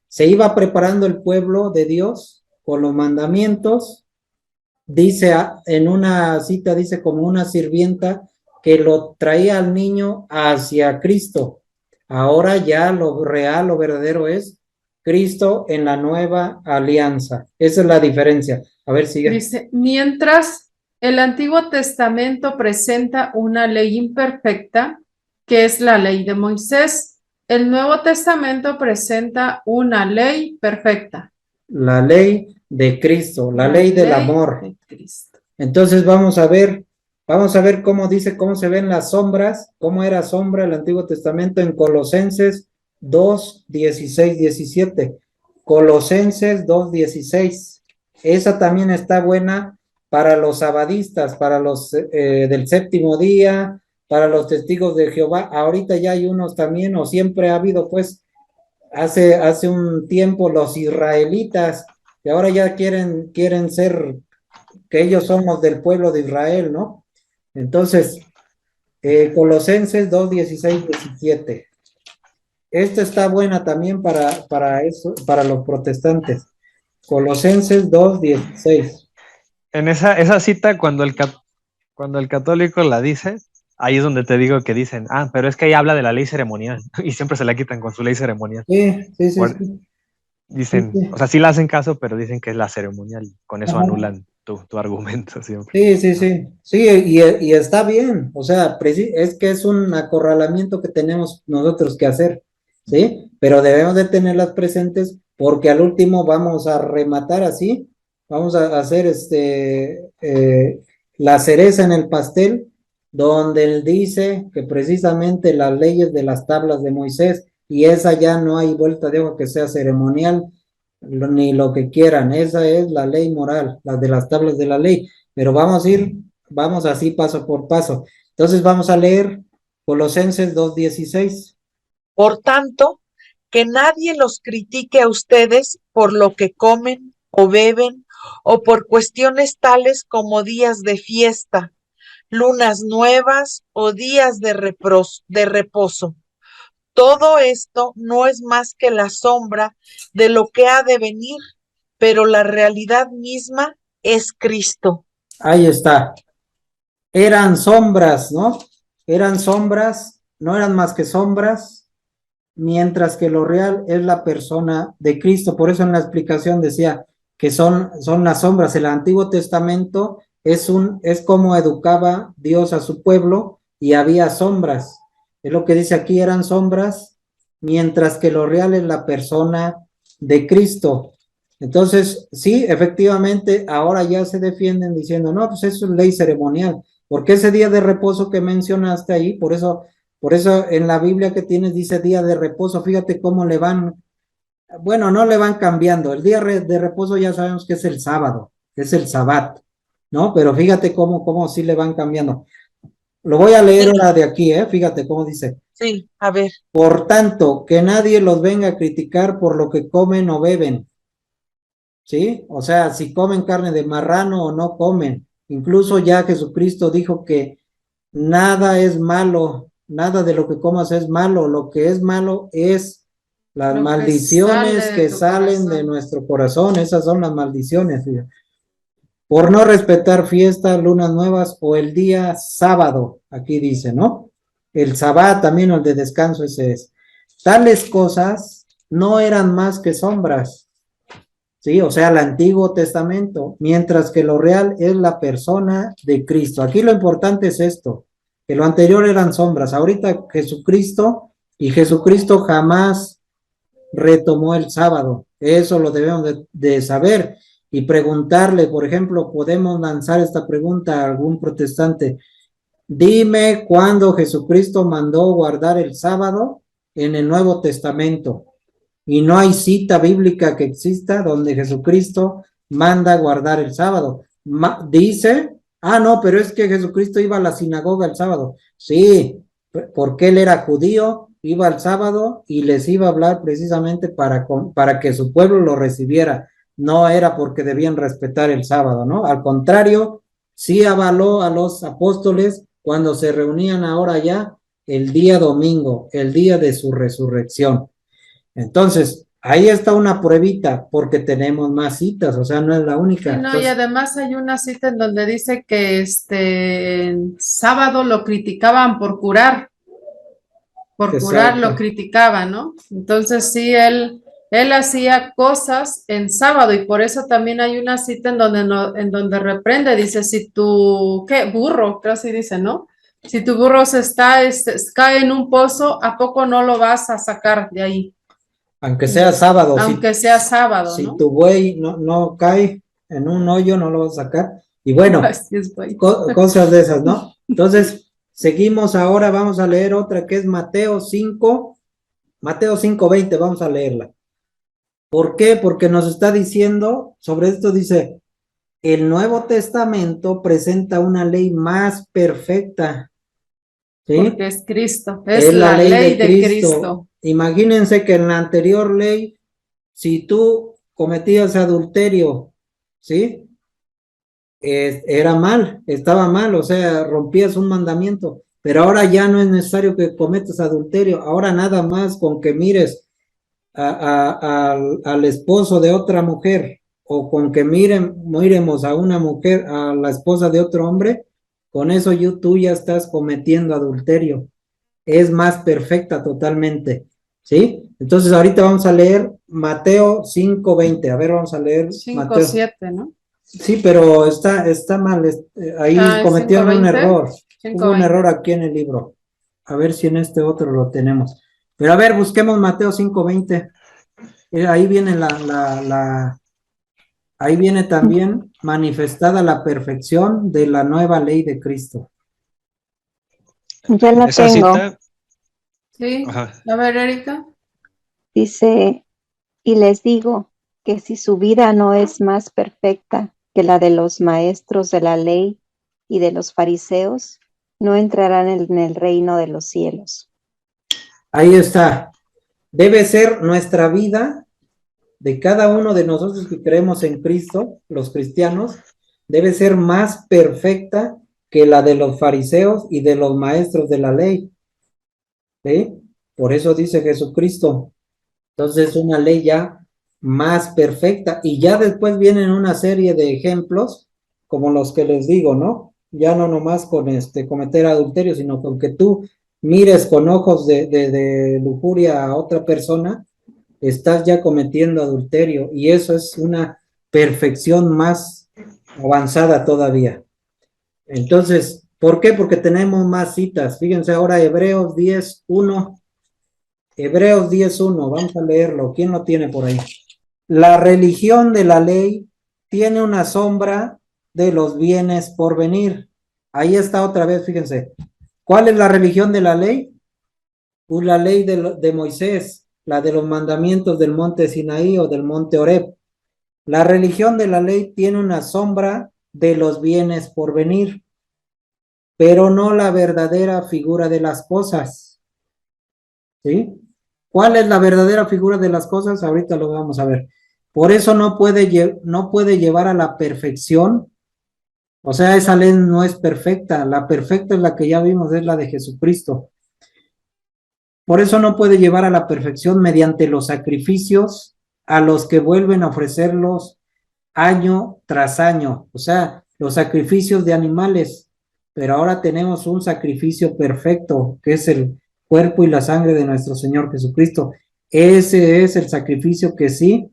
Se iba preparando el pueblo de Dios con los mandamientos. Dice en una cita, dice como una sirvienta que lo traía al niño hacia Cristo. Ahora ya lo real, lo verdadero es Cristo en la nueva alianza. Esa es la diferencia. A ver, sigue. Dice, mientras el Antiguo Testamento presenta una ley imperfecta, que es la ley de Moisés, el Nuevo Testamento presenta una ley perfecta. La ley de Cristo, la ley del amor. De Cristo. Entonces vamos a ver cómo dice, cómo se ven las sombras, cómo era sombra el Antiguo Testamento en Colosenses 2, 16, 17. Colosenses 2, 16. Esa también está buena para los sabadistas, para los del séptimo día, para los testigos de Jehová. Ahorita ya hay unos también, o siempre ha habido, pues, hace un tiempo los israelitas, y ahora ya quieren ser, que ellos somos del pueblo de Israel, ¿no? Entonces, Colosenses 2, 16, 17. Esta está buena también para eso, para los protestantes. Colosenses 2, 16. En esa cita, cuando el católico la dice, ahí es donde te digo que dicen, pero es que ahí habla de la ley ceremonial y siempre se la quitan con su ley ceremonial. Sí, sí, sí, Por- sí. Dicen, Sí, o sea, sí la hacen caso, pero dicen que es la ceremonial. Con eso ajá. anulan tu argumento siempre. Sí, sí, sí, sí, y está bien, o sea, es que es un acorralamiento que tenemos nosotros que hacer, ¿sí? Pero debemos de tenerlas presentes porque al último vamos a rematar así, vamos a hacer la cereza en el pastel, donde él dice que precisamente las leyes de las tablas de Moisés, y esa ya no hay vuelta de hoja que sea ceremonial, ni lo que quieran, esa es la ley moral, la de las tablas de la ley, pero vamos así paso por paso. Entonces vamos a leer Colosenses 2:16. Por tanto, que nadie los critique a ustedes por lo que comen o beben o por cuestiones tales como días de fiesta, lunas nuevas o días de reposo. Todo esto no es más que la sombra de lo que ha de venir, pero la realidad misma es Cristo. Ahí está. Eran sombras, ¿no? Eran sombras, no eran más que sombras, mientras que lo real es la persona de Cristo. Por eso en la explicación decía que son las sombras. El Antiguo Testamento es como educaba Dios a su pueblo y había sombras. Es lo que dice aquí, eran sombras, mientras que lo real es la persona de Cristo. Entonces, sí, efectivamente, ahora ya se defienden diciendo, no, pues eso es ley ceremonial, porque ese día de reposo que mencionaste ahí, por eso en la Biblia que tienes dice día de reposo, fíjate cómo le van, bueno, no le van cambiando. El día de reposo ya sabemos que es el sábado, que es el sabbat, ¿no? Pero fíjate cómo sí le van cambiando. Lo voy a leer ahora de aquí, fíjate cómo dice. Sí, a ver. Por tanto, que nadie los venga a criticar por lo que comen o beben, ¿sí? O sea, si comen carne de marrano o no comen. Incluso ya Jesucristo dijo que nada es malo, nada de lo que comas es malo, lo que es malo es las Lo que maldiciones sale de que tu salen de corazón. nuestro corazón, esas son las maldiciones, fíjate. Por no respetar fiestas, lunas nuevas o el día sábado, aquí dice, ¿no? El sabbat también, o el de descanso, ese es. Tales cosas no eran más que sombras, ¿sí? O sea, el Antiguo Testamento, mientras que lo real es la persona de Cristo. Aquí lo importante es esto, que lo anterior eran sombras, ahorita Jesucristo, y Jesucristo jamás retomó el sábado, eso lo debemos de saber y preguntarle, por ejemplo, podemos lanzar esta pregunta a algún protestante, dime cuándo Jesucristo mandó guardar el sábado en el Nuevo Testamento. Y no hay cita bíblica que exista donde Jesucristo manda guardar el sábado. Dice, no, pero es que Jesucristo iba a la sinagoga el sábado. Sí, porque él era judío, iba al sábado y les iba a hablar precisamente para que su pueblo lo recibiera. No era porque debían respetar el sábado, ¿no? Al contrario, sí avaló a los apóstoles cuando se reunían ahora ya el día domingo, el día de su resurrección. Entonces, ahí está una pruebita, porque tenemos más citas, o sea, no es la única. Sí, no, y Entonces, además hay una cita en donde dice que en sábado lo criticaban por curar lo exacto. criticaban, ¿no? Entonces sí, él hacía cosas en sábado y por eso también hay una cita en donde, en donde reprende, dice, si tu, ¿qué? Burro, creo que dice, ¿no? Si tu burro cae en un pozo, ¿a poco no lo vas a sacar de ahí? Aunque sea sábado, Aunque sea sábado, si ¿no? tu buey no cae en un hoyo, no lo vas a sacar. Y bueno, Así es, güey. cosas de esas, ¿no? Entonces, seguimos ahora, vamos a leer otra que es Mateo 5:20, vamos a leerla. ¿Por qué? Porque nos está diciendo, sobre esto dice, el Nuevo Testamento presenta una ley más perfecta, ¿sí? Porque es Cristo, es Es la la ley ley de de Cristo. Cristo. Imagínense que en la anterior ley, si tú cometías adulterio, ¿sí? Era mal, estaba mal, o sea, rompías un mandamiento, pero ahora ya no es necesario que cometas adulterio, ahora nada más con que mires al esposo de otra mujer o con que miremos a una mujer, a la esposa de otro hombre, con eso tú ya estás cometiendo adulterio. Es más perfecta totalmente, ¿sí? Entonces ahorita vamos a leer Mateo 5:20. A ver, vamos a leer 5, Mateo. 7, ¿no? Sí, pero está mal. Ahí Ah, ¿es cometieron un 5:20? error. Hubo un 5:20. error aquí en el libro. A ver si en este otro lo tenemos. Pero a ver, busquemos Mateo 5:20. Ahí viene ahí viene también manifestada la perfección de la nueva ley de Cristo. Ya la Esa tengo. cita, Sí. ajá, A ver, Erika. Dice, y les digo que si su vida no es más perfecta que la de los maestros de la ley y de los fariseos, no entrarán en el reino de los cielos. Ahí está. Debe ser nuestra vida de cada uno de nosotros que creemos en Cristo, los cristianos, debe ser más perfecta que la de los fariseos y de los maestros de la ley. ¿Sí? Por eso dice Jesucristo. Entonces, una ley ya más perfecta. Y ya después vienen una serie de ejemplos, como los que les digo, ¿no? Ya no nomás con cometer adulterio, sino con que tú mires con ojos de lujuria a otra persona, estás ya cometiendo adulterio. Y eso es una perfección más avanzada todavía. Entonces, ¿por qué? Porque tenemos más citas. Fíjense ahora Hebreos 10:1. Hebreos 10:1, vamos a leerlo. ¿Quién lo tiene por ahí? La religión de la ley tiene una sombra de los bienes por venir. Ahí está otra vez, fíjense. ¿Cuál es la religión de la ley? Pues la ley de Moisés, la de los mandamientos del monte Sinaí o del monte Horeb. La religión de la ley tiene una sombra de los bienes por venir, pero no la verdadera figura de las cosas. ¿Sí? ¿Cuál es la verdadera figura de las cosas? Ahorita lo vamos a ver. Por eso no puede llevar a la perfección. O sea, esa ley no es perfecta. La perfecta es la que ya vimos, es la de Jesucristo. Por eso no puede llevar a la perfección mediante los sacrificios a los que vuelven a ofrecerlos año tras año. O sea, los sacrificios de animales. Pero ahora tenemos un sacrificio perfecto, que es el cuerpo y la sangre de nuestro Señor Jesucristo. Ese es el sacrificio que sí,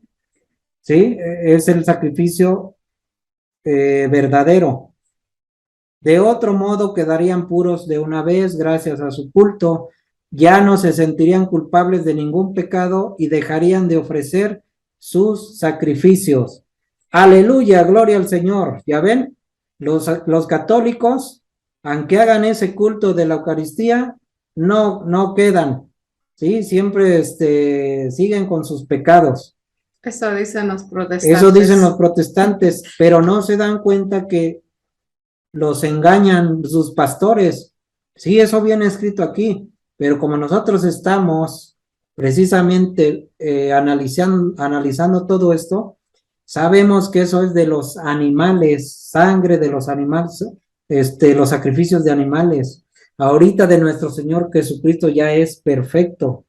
es el sacrificio verdadero. De otro modo quedarían puros de una vez gracias a su culto, ya no se sentirían culpables de ningún pecado y dejarían de ofrecer sus sacrificios. Aleluya, gloria al Señor. ¿Ya ven? Los católicos, aunque hagan ese culto de la Eucaristía, no quedan, ¿sí? Siempre siguen con sus pecados. Eso dicen los Eso dicen los protestantes. protestantes, pero no se dan cuenta que los engañan sus pastores. Sí, eso viene escrito aquí, pero como nosotros estamos precisamente analizando todo esto, sabemos que eso es de los animales, sangre de los animales, los sacrificios de animales. Ahorita de nuestro Señor Jesucristo ya es perfecto.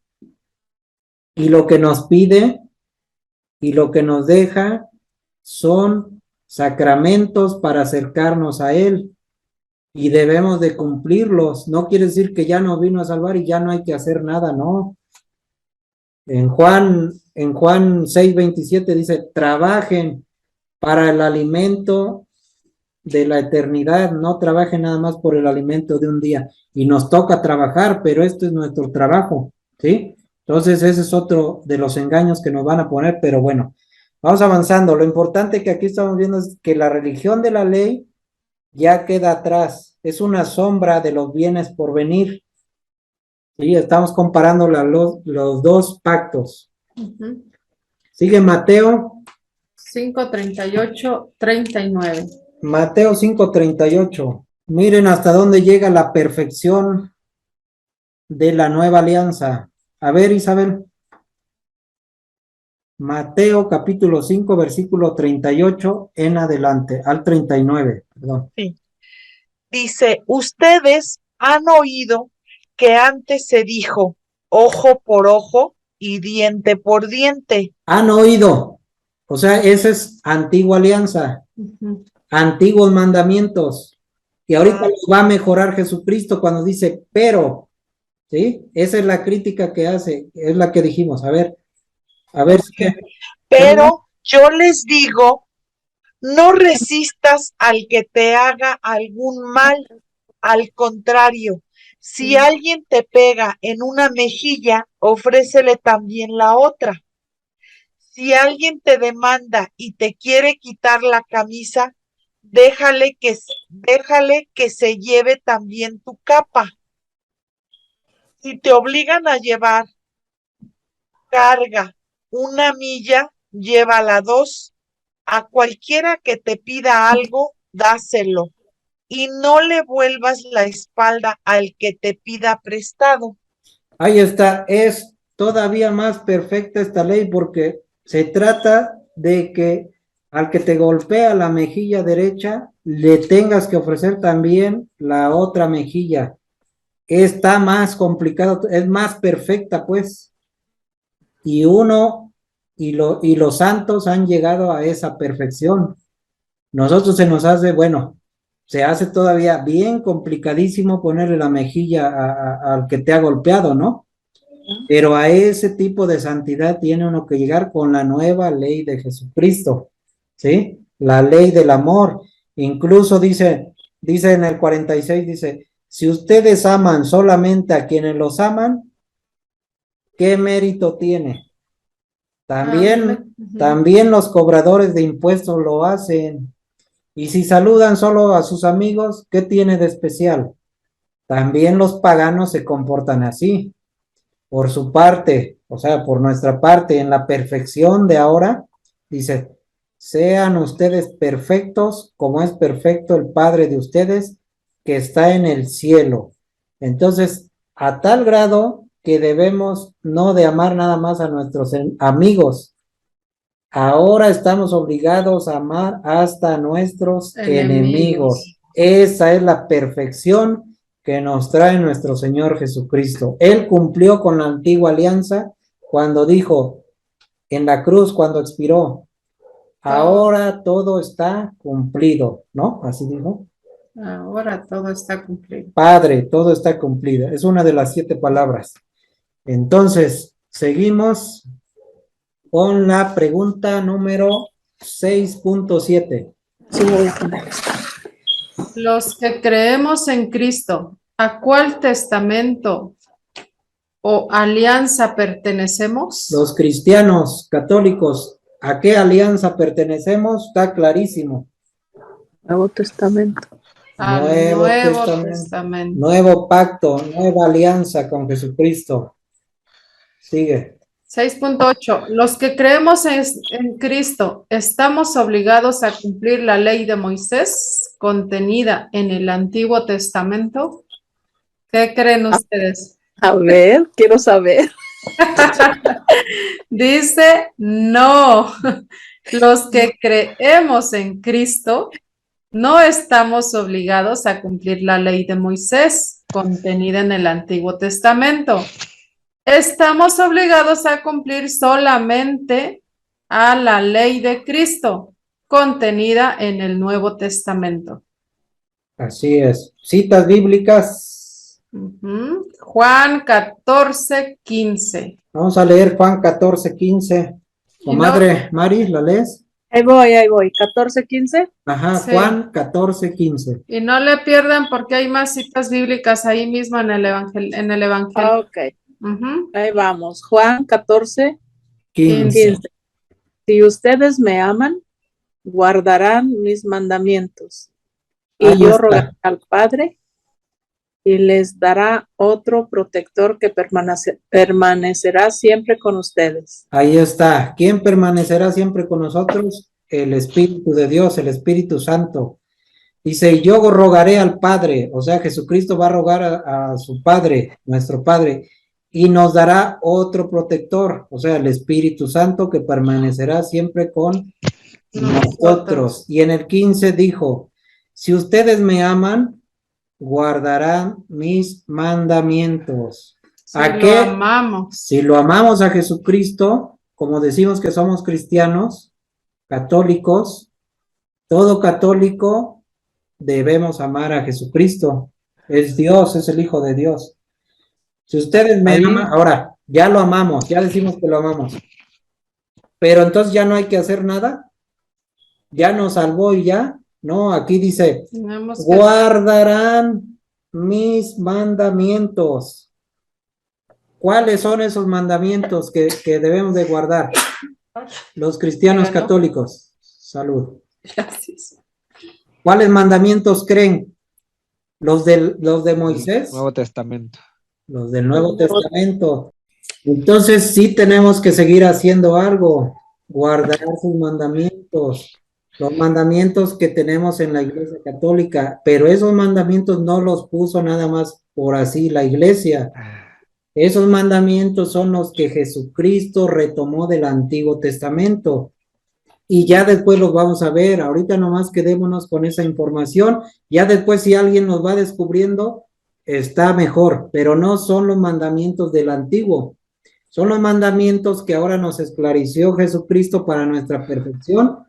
Y lo que nos pide y lo que nos deja son sacramentos para acercarnos a Él. Y debemos de cumplirlos. No quiere decir que ya nos vino a salvar y ya no hay que hacer nada, no. En Juan 6:27 dice, trabajen para el alimento de la eternidad, no trabajen nada más por el alimento de un día. Y nos toca trabajar, pero esto es nuestro trabajo, ¿sí? Entonces ese es otro de los engaños que nos van a poner, pero bueno, vamos avanzando. Lo importante que aquí estamos viendo es que la religión de la ley ya queda atrás, es una sombra de los bienes por venir. Sí, estamos comparando los dos pactos. Sigue Mateo. 5:38, 39. Mateo 5:38. Miren hasta dónde llega la perfección de la nueva alianza. A ver, Isabel. Mateo capítulo 5, versículo 38 en adelante, al 39, perdón. Sí. Dice, ustedes han oído que antes se dijo ojo por ojo y diente por diente. Han oído. O sea, esa es antigua alianza, antiguos mandamientos. Y ahorita lo va a mejorar Jesucristo cuando dice, pero, ¿sí? Esa es la crítica que hace, es la que dijimos. A ver, ¿qué? Pero yo les digo, no resistas al que te haga algún mal. Al contrario, si alguien te pega en una mejilla, ofrécele también la otra. Si alguien te demanda y te quiere quitar la camisa, déjale que se lleve también tu capa. Si te obligan a llevar carga una milla, llévala 2. A cualquiera que te pida algo, dáselo. Y no le vuelvas la espalda al que te pida prestado. Ahí está, es todavía más perfecta esta ley porque se trata de que al que te golpea la mejilla derecha, le tengas que ofrecer también la otra mejilla. Está más complicado, es más perfecta, pues. Y los santos han llegado a esa perfección. Nosotros se nos hace, bueno, se hace todavía bien complicadísimo ponerle la mejilla al que te ha golpeado, ¿no? Pero a ese tipo de santidad tiene uno que llegar con la nueva ley de Jesucristo, ¿sí? La ley del amor. Incluso dice en el 46, dice, si ustedes aman solamente a quienes los aman, ¿qué mérito tiene? También los cobradores de impuestos lo hacen. Y si saludan solo a sus amigos, ¿qué tiene de especial? También los paganos se comportan así. Por su parte, o sea, por nuestra parte, en la perfección de ahora, dice, sean ustedes perfectos como es perfecto el Padre de ustedes que está en el cielo. Entonces, a tal grado que debemos no de amar nada más a nuestros amigos, ahora estamos obligados a amar hasta a nuestros enemigos. Esa es la perfección que nos trae nuestro Señor Jesucristo. Él cumplió con la antigua alianza cuando dijo en la cruz, cuando expiró, ahora todo está cumplido, ¿no? Así dijo. Ahora todo está cumplido. Padre, todo está cumplido. Es una de las 7 palabras. Entonces, seguimos con la pregunta número 6.7. Sí, voy a poner esto. Los que creemos en Cristo, ¿a cuál testamento o alianza pertenecemos? Los cristianos católicos, ¿a qué alianza pertenecemos? Está clarísimo. Nuevo Testamento. Al Nuevo Testamento. Nuevo pacto, nueva alianza con Jesucristo. Sigue. 6.8. Los que creemos en Cristo, ¿estamos obligados a cumplir la ley de Moisés contenida en el Antiguo Testamento? ¿Qué creen ustedes? A ver, quiero saber. Dice, no. Los que creemos en Cristo no estamos obligados a cumplir la ley de Moisés contenida en el Antiguo Testamento. Estamos obligados a cumplir solamente a la ley de Cristo contenida en el Nuevo Testamento. Así es. Citas bíblicas. Juan 14:15. Vamos a leer Juan 14:15. Comadre Mari, ¿la lees? Ahí voy. 14:15. Ajá, Sí. Juan 14:15. Y no le pierdan porque hay más citas bíblicas ahí mismo en el Evangelio. Ok, ahí vamos. Juan 14:15. 15. Si ustedes me aman, guardarán mis mandamientos. Y Ahí yo está. rogaré al Padre y les dará otro protector que permanecerá siempre con ustedes. Ahí está. ¿Quién permanecerá siempre con nosotros? El Espíritu de Dios, el Espíritu Santo. Dice, y yo rogaré al Padre, o sea, Jesucristo va a rogar a su Padre, nuestro Padre, y nos dará otro protector, o sea, el Espíritu Santo que permanecerá siempre con nosotros. Y en el 15 dijo, si ustedes me aman, guardarán mis mandamientos. ¿A Si qué? lo amamos. Si lo amamos a Jesucristo, como decimos que somos cristianos, católicos, todo católico debemos amar a Jesucristo. Es Dios, es el Hijo de Dios. Si ustedes me Ahí- aman, ahora, ya lo amamos, ya decimos que lo amamos. Pero entonces ya no hay que hacer nada. Ya nos salvó y ya. No, aquí dice, Tenemos que guardarán mis mandamientos. ¿Cuáles son esos mandamientos que debemos de guardar? Los cristianos Pero no. católicos. Salud. Gracias. ¿Cuáles mandamientos creen? ¿Los de Moisés? Nuevo Testamento. Los del Nuevo Testamento. Entonces sí tenemos que seguir haciendo algo, guardar sus mandamientos, los mandamientos que tenemos en la Iglesia Católica, pero esos mandamientos no los puso nada más por así la Iglesia. Esos mandamientos son los que Jesucristo retomó del Antiguo Testamento. Y ya después los vamos a ver. Ahorita nomás quedémonos con esa información. Ya después si alguien nos va descubriendo, está mejor, pero no son los mandamientos del Antiguo. Son los mandamientos que ahora nos esclareció Jesucristo para nuestra perfección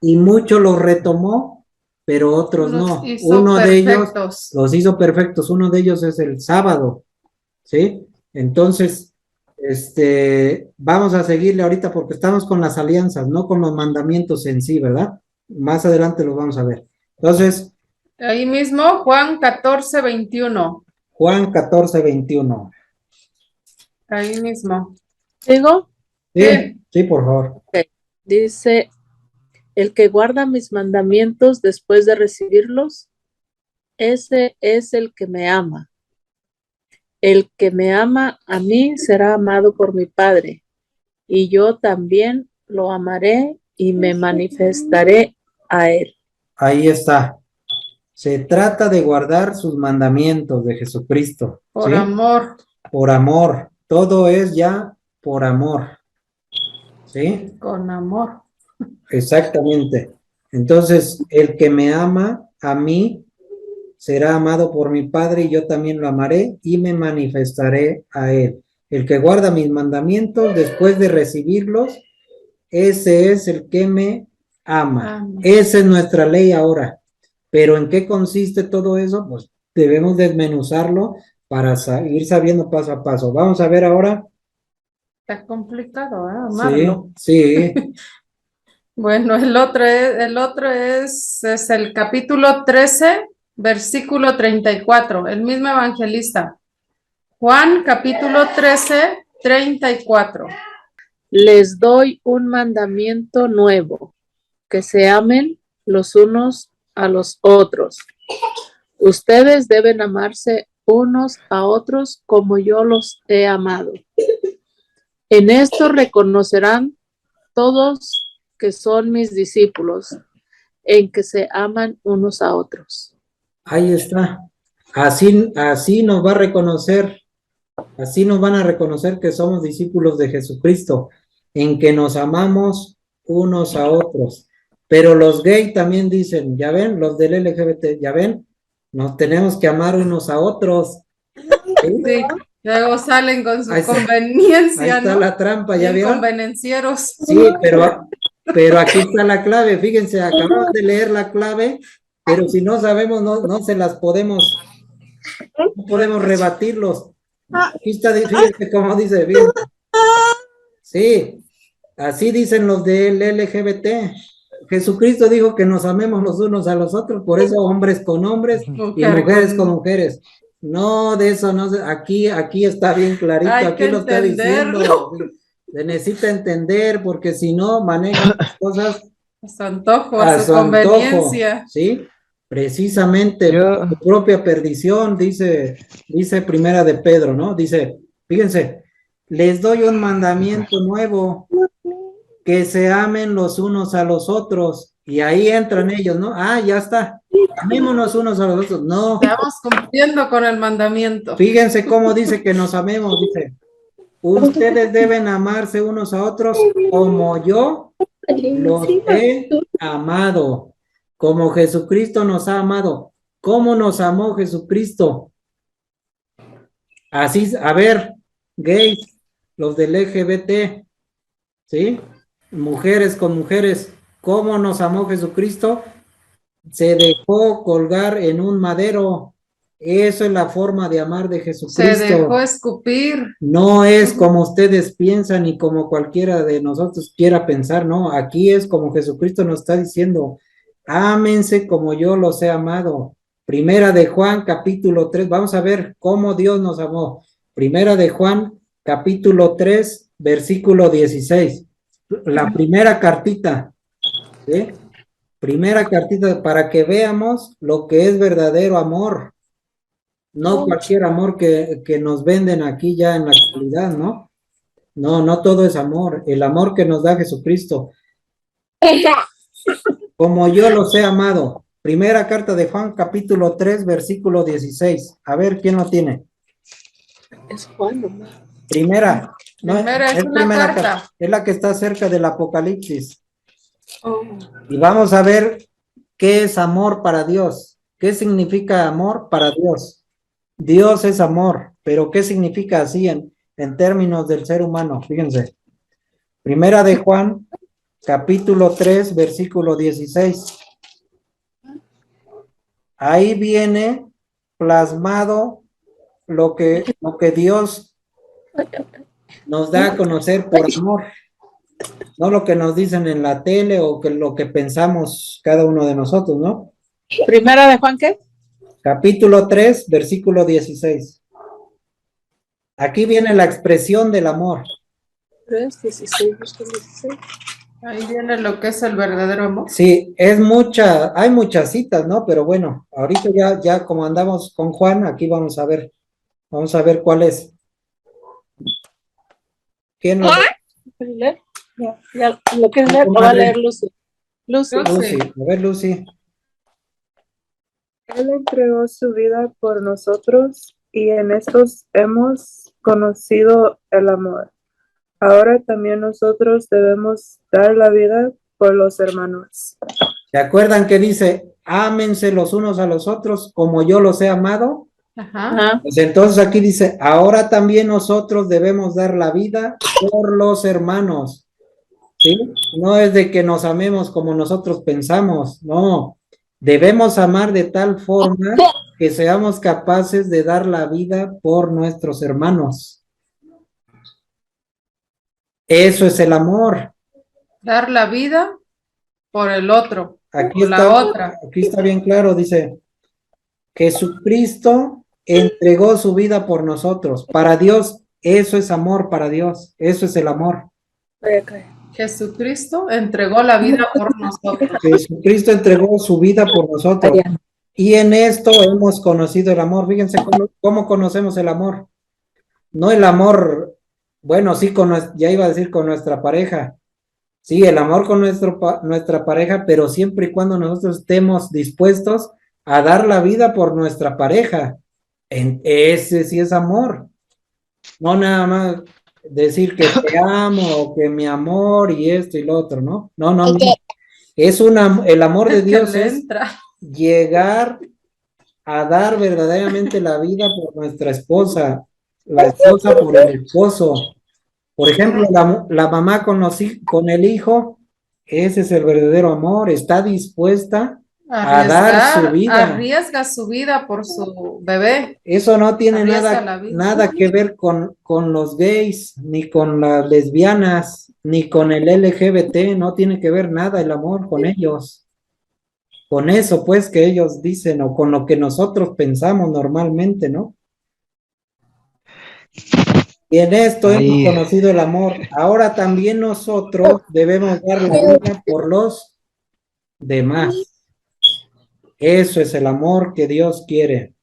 y muchos los retomó, pero otros no. Los hizo Uno de ellos perfectos. los hizo perfectos. Uno de ellos es el sábado, ¿sí? Entonces, vamos a seguirle ahorita porque estamos con las alianzas, no con los mandamientos en sí, ¿verdad? Más adelante los vamos a ver. Entonces, Ahí mismo, Juan 14:21. Juan 14:21. Ahí mismo. Digo, Sí, sí, por favor. dice, el que guarda mis mandamientos después de recibirlos, ese es el que me ama. El que me ama a mí será amado por mi Padre, y yo también lo amaré y me manifestaré a él. Ahí está. Se trata de guardar sus mandamientos de Jesucristo. Por ¿sí? amor. Por amor. Todo es ya por amor. ¿Sí? Con amor. Exactamente. Entonces, el que me ama a mí será amado por mi Padre y yo también lo amaré y me manifestaré a él. El que guarda mis mandamientos después de recibirlos, ese es el que me ama. Ama. Esa es nuestra ley ahora. Pero ¿en qué consiste todo eso? Pues debemos desmenuzarlo para ir sabiendo paso a paso. Vamos a ver ahora. Está complicado, ¿eh? Sí, Amarlo. sí. Bueno, el otro es el capítulo 13, versículo 34, el mismo evangelista. Juan, capítulo 13, 34. Les doy un mandamiento nuevo, que se amen los unos a los otros. Ustedes deben amarse unos a otros como yo los he amado. En esto reconocerán todos que son mis discípulos, en que se aman unos a otros. Ahí está. Así nos va a reconocer, así nos van a reconocer que somos discípulos de Jesucristo, en que nos amamos unos a otros. Pero los gays también dicen, ya ven, los del LGBT, ya ven, nos tenemos que amar unos a otros. ¿Sí? Sí, luego salen con su Ahí está. conveniencia, Ahí está ¿no? la trampa, ¿ya Bien vieron? convenencieros. Sí, pero aquí está la clave, fíjense, acabamos de leer la clave, pero si no sabemos, no se las podemos rebatirlos. Aquí está, fíjense cómo dice, fíjense. Sí, así dicen los del LGBT. Jesucristo dijo que nos amemos los unos a los otros, por eso hombres con hombres y mujeres con mujeres. No, de eso no, aquí está bien clarito, Hay aquí que lo está diciendo. entenderlo. Se necesita entender, porque si no, manejan las cosas A su antojo, a a su su antojo, conveniencia. ¿sí? Precisamente Yo- por su propia perdición, dice Primera de Pedro, ¿no? Dice, fíjense, les doy un mandamiento nuevo, que se amen los unos a los otros, y ahí entran ellos, ¿no? Ah, ya está, amémonos unos a los otros. No, Estamos cumpliendo con el mandamiento. fíjense cómo dice que nos amemos, dice, ustedes deben amarse unos a otros como yo los he amado, como Jesucristo nos ha amado. ¿Cómo nos amó Jesucristo? Así, a ver, gays, los del LGBT, ¿sí? Mujeres con mujeres, ¿cómo nos amó Jesucristo? se dejó colgar en un madero. Eso es la forma de amar de Se Jesucristo. dejó escupir. No es como ustedes piensan y como cualquiera de nosotros quiera pensar, no. Aquí es como Jesucristo nos está diciendo, ámense como yo los he amado. Primera de Juan, capítulo 3. Vamos a ver cómo Dios nos amó. Primera de Juan, capítulo 3, versículo 16. La primera cartita, ¿sí? Primera cartita para que veamos lo que es verdadero amor. No cualquier amor que nos venden aquí ya en la actualidad, ¿no? No, no todo es amor. El amor que nos da Jesucristo. Como yo los he amado. Primera carta de Juan, capítulo 3, versículo 16. A ver, ¿quién lo tiene? Es Juan nomás. Primera. No, Primera es una primera carta. Es la que está cerca del Apocalipsis. Oh. Y vamos a ver qué es amor para Dios. ¿Qué significa amor para Dios? Dios es amor, pero ¿qué significa así en términos del ser humano? Fíjense. Primera de Juan, capítulo 3, versículo 16. Ahí viene plasmado lo que Dios nos da a conocer por amor. No lo que nos dicen en la tele o que lo que pensamos cada uno de nosotros, ¿no? ¿Primera de Juan qué? Capítulo 3, versículo 16. Aquí viene la expresión del amor. 3, 16, 16. Ahí viene lo que es el verdadero amor. Sí, hay muchas citas, ¿no? Pero bueno, ahorita ya como andamos con Juan, aquí vamos a ver cuál es. ¿Quién lo ¿Puedes leer? Ya, lo que leer, lo va a leer Lucy. Lucy. Lucy, a ver, Lucy. Él entregó su vida por nosotros y en estos hemos conocido el amor. Ahora también nosotros debemos dar la vida por los hermanos. ¿Se acuerdan que dice, ámense los unos a los otros como yo los he amado? Ajá. Ajá. Pues entonces aquí dice, ahora también nosotros debemos dar la vida por los hermanos. ¿Sí? No es de que nos amemos como nosotros pensamos, no. Debemos amar de tal forma que seamos capaces de dar la vida por nuestros hermanos. Eso es el amor. Dar la vida por el otro. Aquí Por la está, otra. aquí está bien claro, dice, Jesucristo entregó su vida por nosotros. Para Dios, eso es amor para Dios. Eso es el amor. Jesucristo entregó la vida por nosotros. Jesucristo entregó su vida por nosotros. Y en esto hemos conocido el amor. Fíjense cómo conocemos el amor. No el amor, bueno, sí, ya iba a decir con nuestra pareja. Sí, el amor con nuestra pareja, pero siempre y cuando nosotros estemos dispuestos a dar la vida por nuestra pareja. Ese sí es amor. No nada más decir que te amo o que mi amor y esto y lo otro, ¿no? No, no, no. El amor de Dios Que le es entra. llegar a dar verdaderamente la vida por nuestra esposa, la esposa por el esposo. Por ejemplo, la mamá con el hijo, ese es el verdadero amor, está dispuesta a dar su vida. Arriesga su vida por su bebé. Eso no tiene Arriesga la vida. nada que ver con los gays, ni con las lesbianas, ni con el LGBT, no tiene que ver nada el amor con ellos. Con eso, pues, que ellos dicen, o con lo que nosotros pensamos normalmente, ¿no? Y en esto hemos conocido el amor. Ahora también nosotros debemos dar la vida por los demás. Eso es el amor que Dios quiere.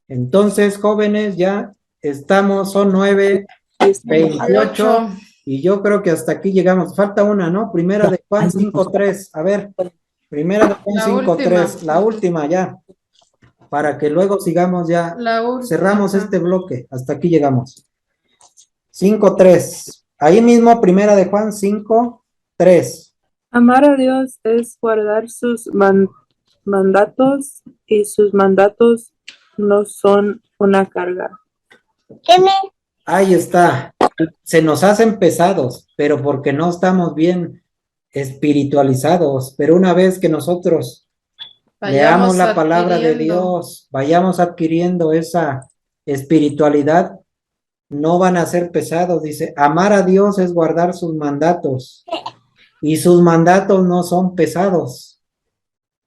Entonces, jóvenes, ya estamos, son 9:28, y yo creo que hasta aquí llegamos. Falta una, ¿no? Primera de Juan 5:3. A ver, Primera de Juan 5:3, la última ya, para que luego sigamos ya. Cerramos este bloque, hasta aquí llegamos. 5:3. Ahí mismo, Primera de Juan 5:3. Amar a Dios es guardar sus mandatos y sus mandatos no son una carga. Ahí está. Se nos hacen pesados, pero porque no estamos bien espiritualizados. Pero una vez que nosotros leamos la palabra de adquiriendo. Dios, vayamos adquiriendo esa espiritualidad, no van a ser pesados. Dice, amar a Dios es guardar sus mandatos, y sus mandatos no son pesados,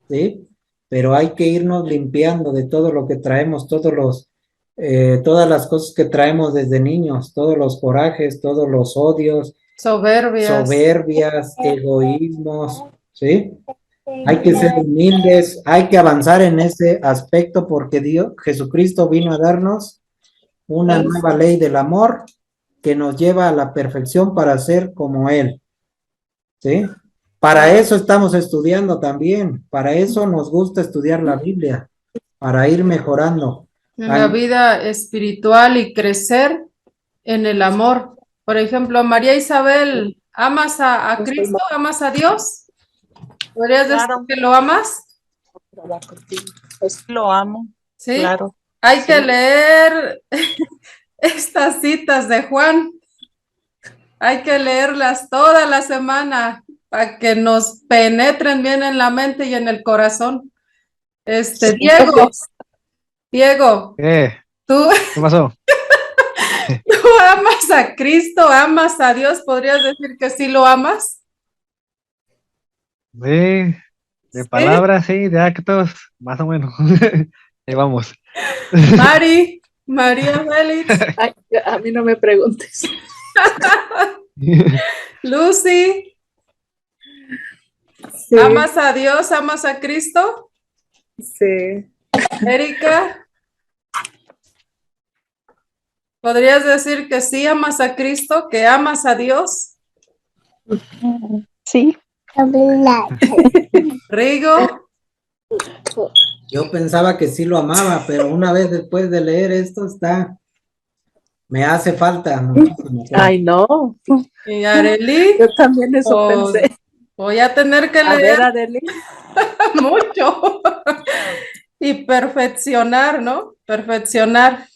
¿sí? Pero hay que irnos limpiando de todo lo que traemos, todas las cosas que traemos desde niños, todos los corajes, todos los odios, soberbias, egoísmos, ¿sí? Hay que ser humildes, hay que avanzar en ese aspecto porque Jesucristo vino a darnos una nueva ley del amor que nos lleva a la perfección para ser como Él, ¿sí? Para eso estamos estudiando también, para eso nos gusta estudiar la Biblia, para ir mejorando. En la vida espiritual y crecer en el amor. Por ejemplo, María Isabel, ¿amas a Cristo? ¿Amas a Dios? ¿Podrías Claro. decir que lo amas? Lo amo, Sí. claro. Hay que leer estas citas de Juan. Hay que leerlas toda la semana para que nos penetren bien en la mente y en el corazón. Diego, ¿Qué tú pasó? ¿tú amas a Cristo? ¿Amas a Dios? ¿Podrías decir que sí lo amas? Sí, de palabras, sí, de actos, más o menos. Ahí vamos. María Félix, Ay, a mí no me preguntes. Lucy, Sí, ¿amas a Dios? ¿Amas a Cristo? sí, Erika, ¿podrías decir que sí amas a Cristo? ¿Que amas a Dios? Sí. Rigo, Yo pensaba que sí lo amaba, pero una vez después de leer esto me hace falta muchísimo. Ay, no. y Arely, Yo también eso pues, pensé. voy a tener que A ver, leer Adeli. mucho y perfeccionar, ¿no? Perfeccionar.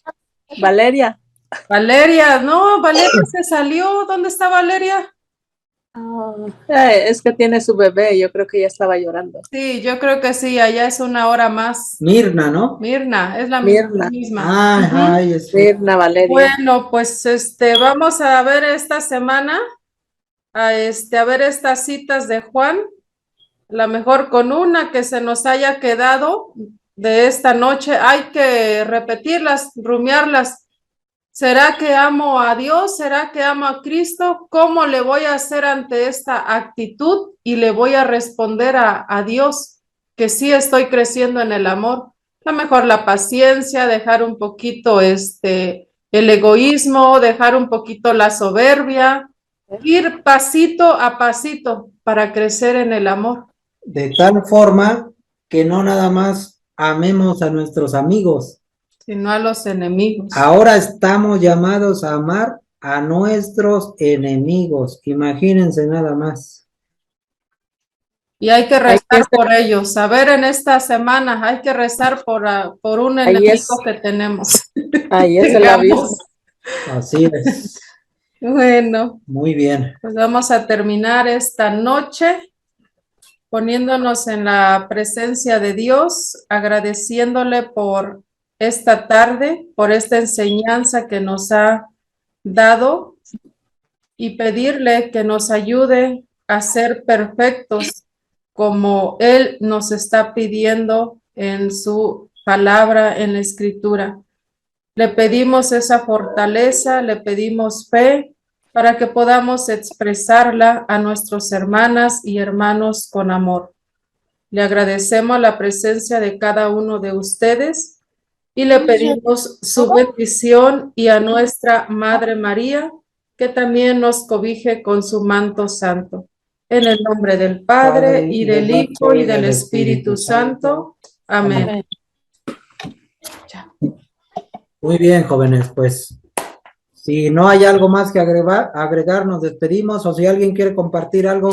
Valeria. Valeria, no, Valeria se salió. ¿Dónde está Valeria? Es que tiene su bebé, yo creo que ella estaba llorando. Sí, yo creo que sí, allá es una hora más. Mirna, ¿no? Mirna, es la Mirna. misma. Ay, Ujú. ay, Mirna, Valeria. Bueno, pues vamos a ver esta semana, a ver estas citas de Juan, a lo mejor con una que se nos haya quedado de esta noche, hay que repetirlas, rumiarlas. ¿Será que amo a Dios? ¿Será que amo a Cristo? ¿Cómo le voy a hacer ante esta actitud? Y le voy a responder a Dios que sí estoy creciendo en el amor. A lo mejor la paciencia, dejar un poquito el egoísmo, dejar un poquito la soberbia, ir pasito a pasito para crecer en el amor. de tal forma que no nada más amemos a nuestros amigos. Sino a los enemigos. Ahora estamos llamados a amar a nuestros enemigos. Imagínense nada más. Y hay que rezar por ellos. A ver, en esta semana hay que rezar por un Ahí enemigo que tenemos. Ahí es el aviso. Así es. Bueno, Muy bien. pues vamos a terminar esta noche poniéndonos en la presencia de Dios, agradeciéndole por esta tarde, por esta enseñanza que nos ha dado y pedirle que nos ayude a ser perfectos como Él nos está pidiendo en su palabra, en la escritura. Le pedimos esa fortaleza, le pedimos fe para que podamos expresarla a nuestras hermanas y hermanos con amor. Le agradecemos la presencia de cada uno de ustedes y le pedimos su bendición y a nuestra Madre María, que también nos cobije con su manto santo. En el nombre del Padre, y del Hijo, y del Espíritu Santo. Amén. Muy bien, jóvenes, pues si no hay algo más que agregar, nos despedimos, o si alguien quiere compartir algo.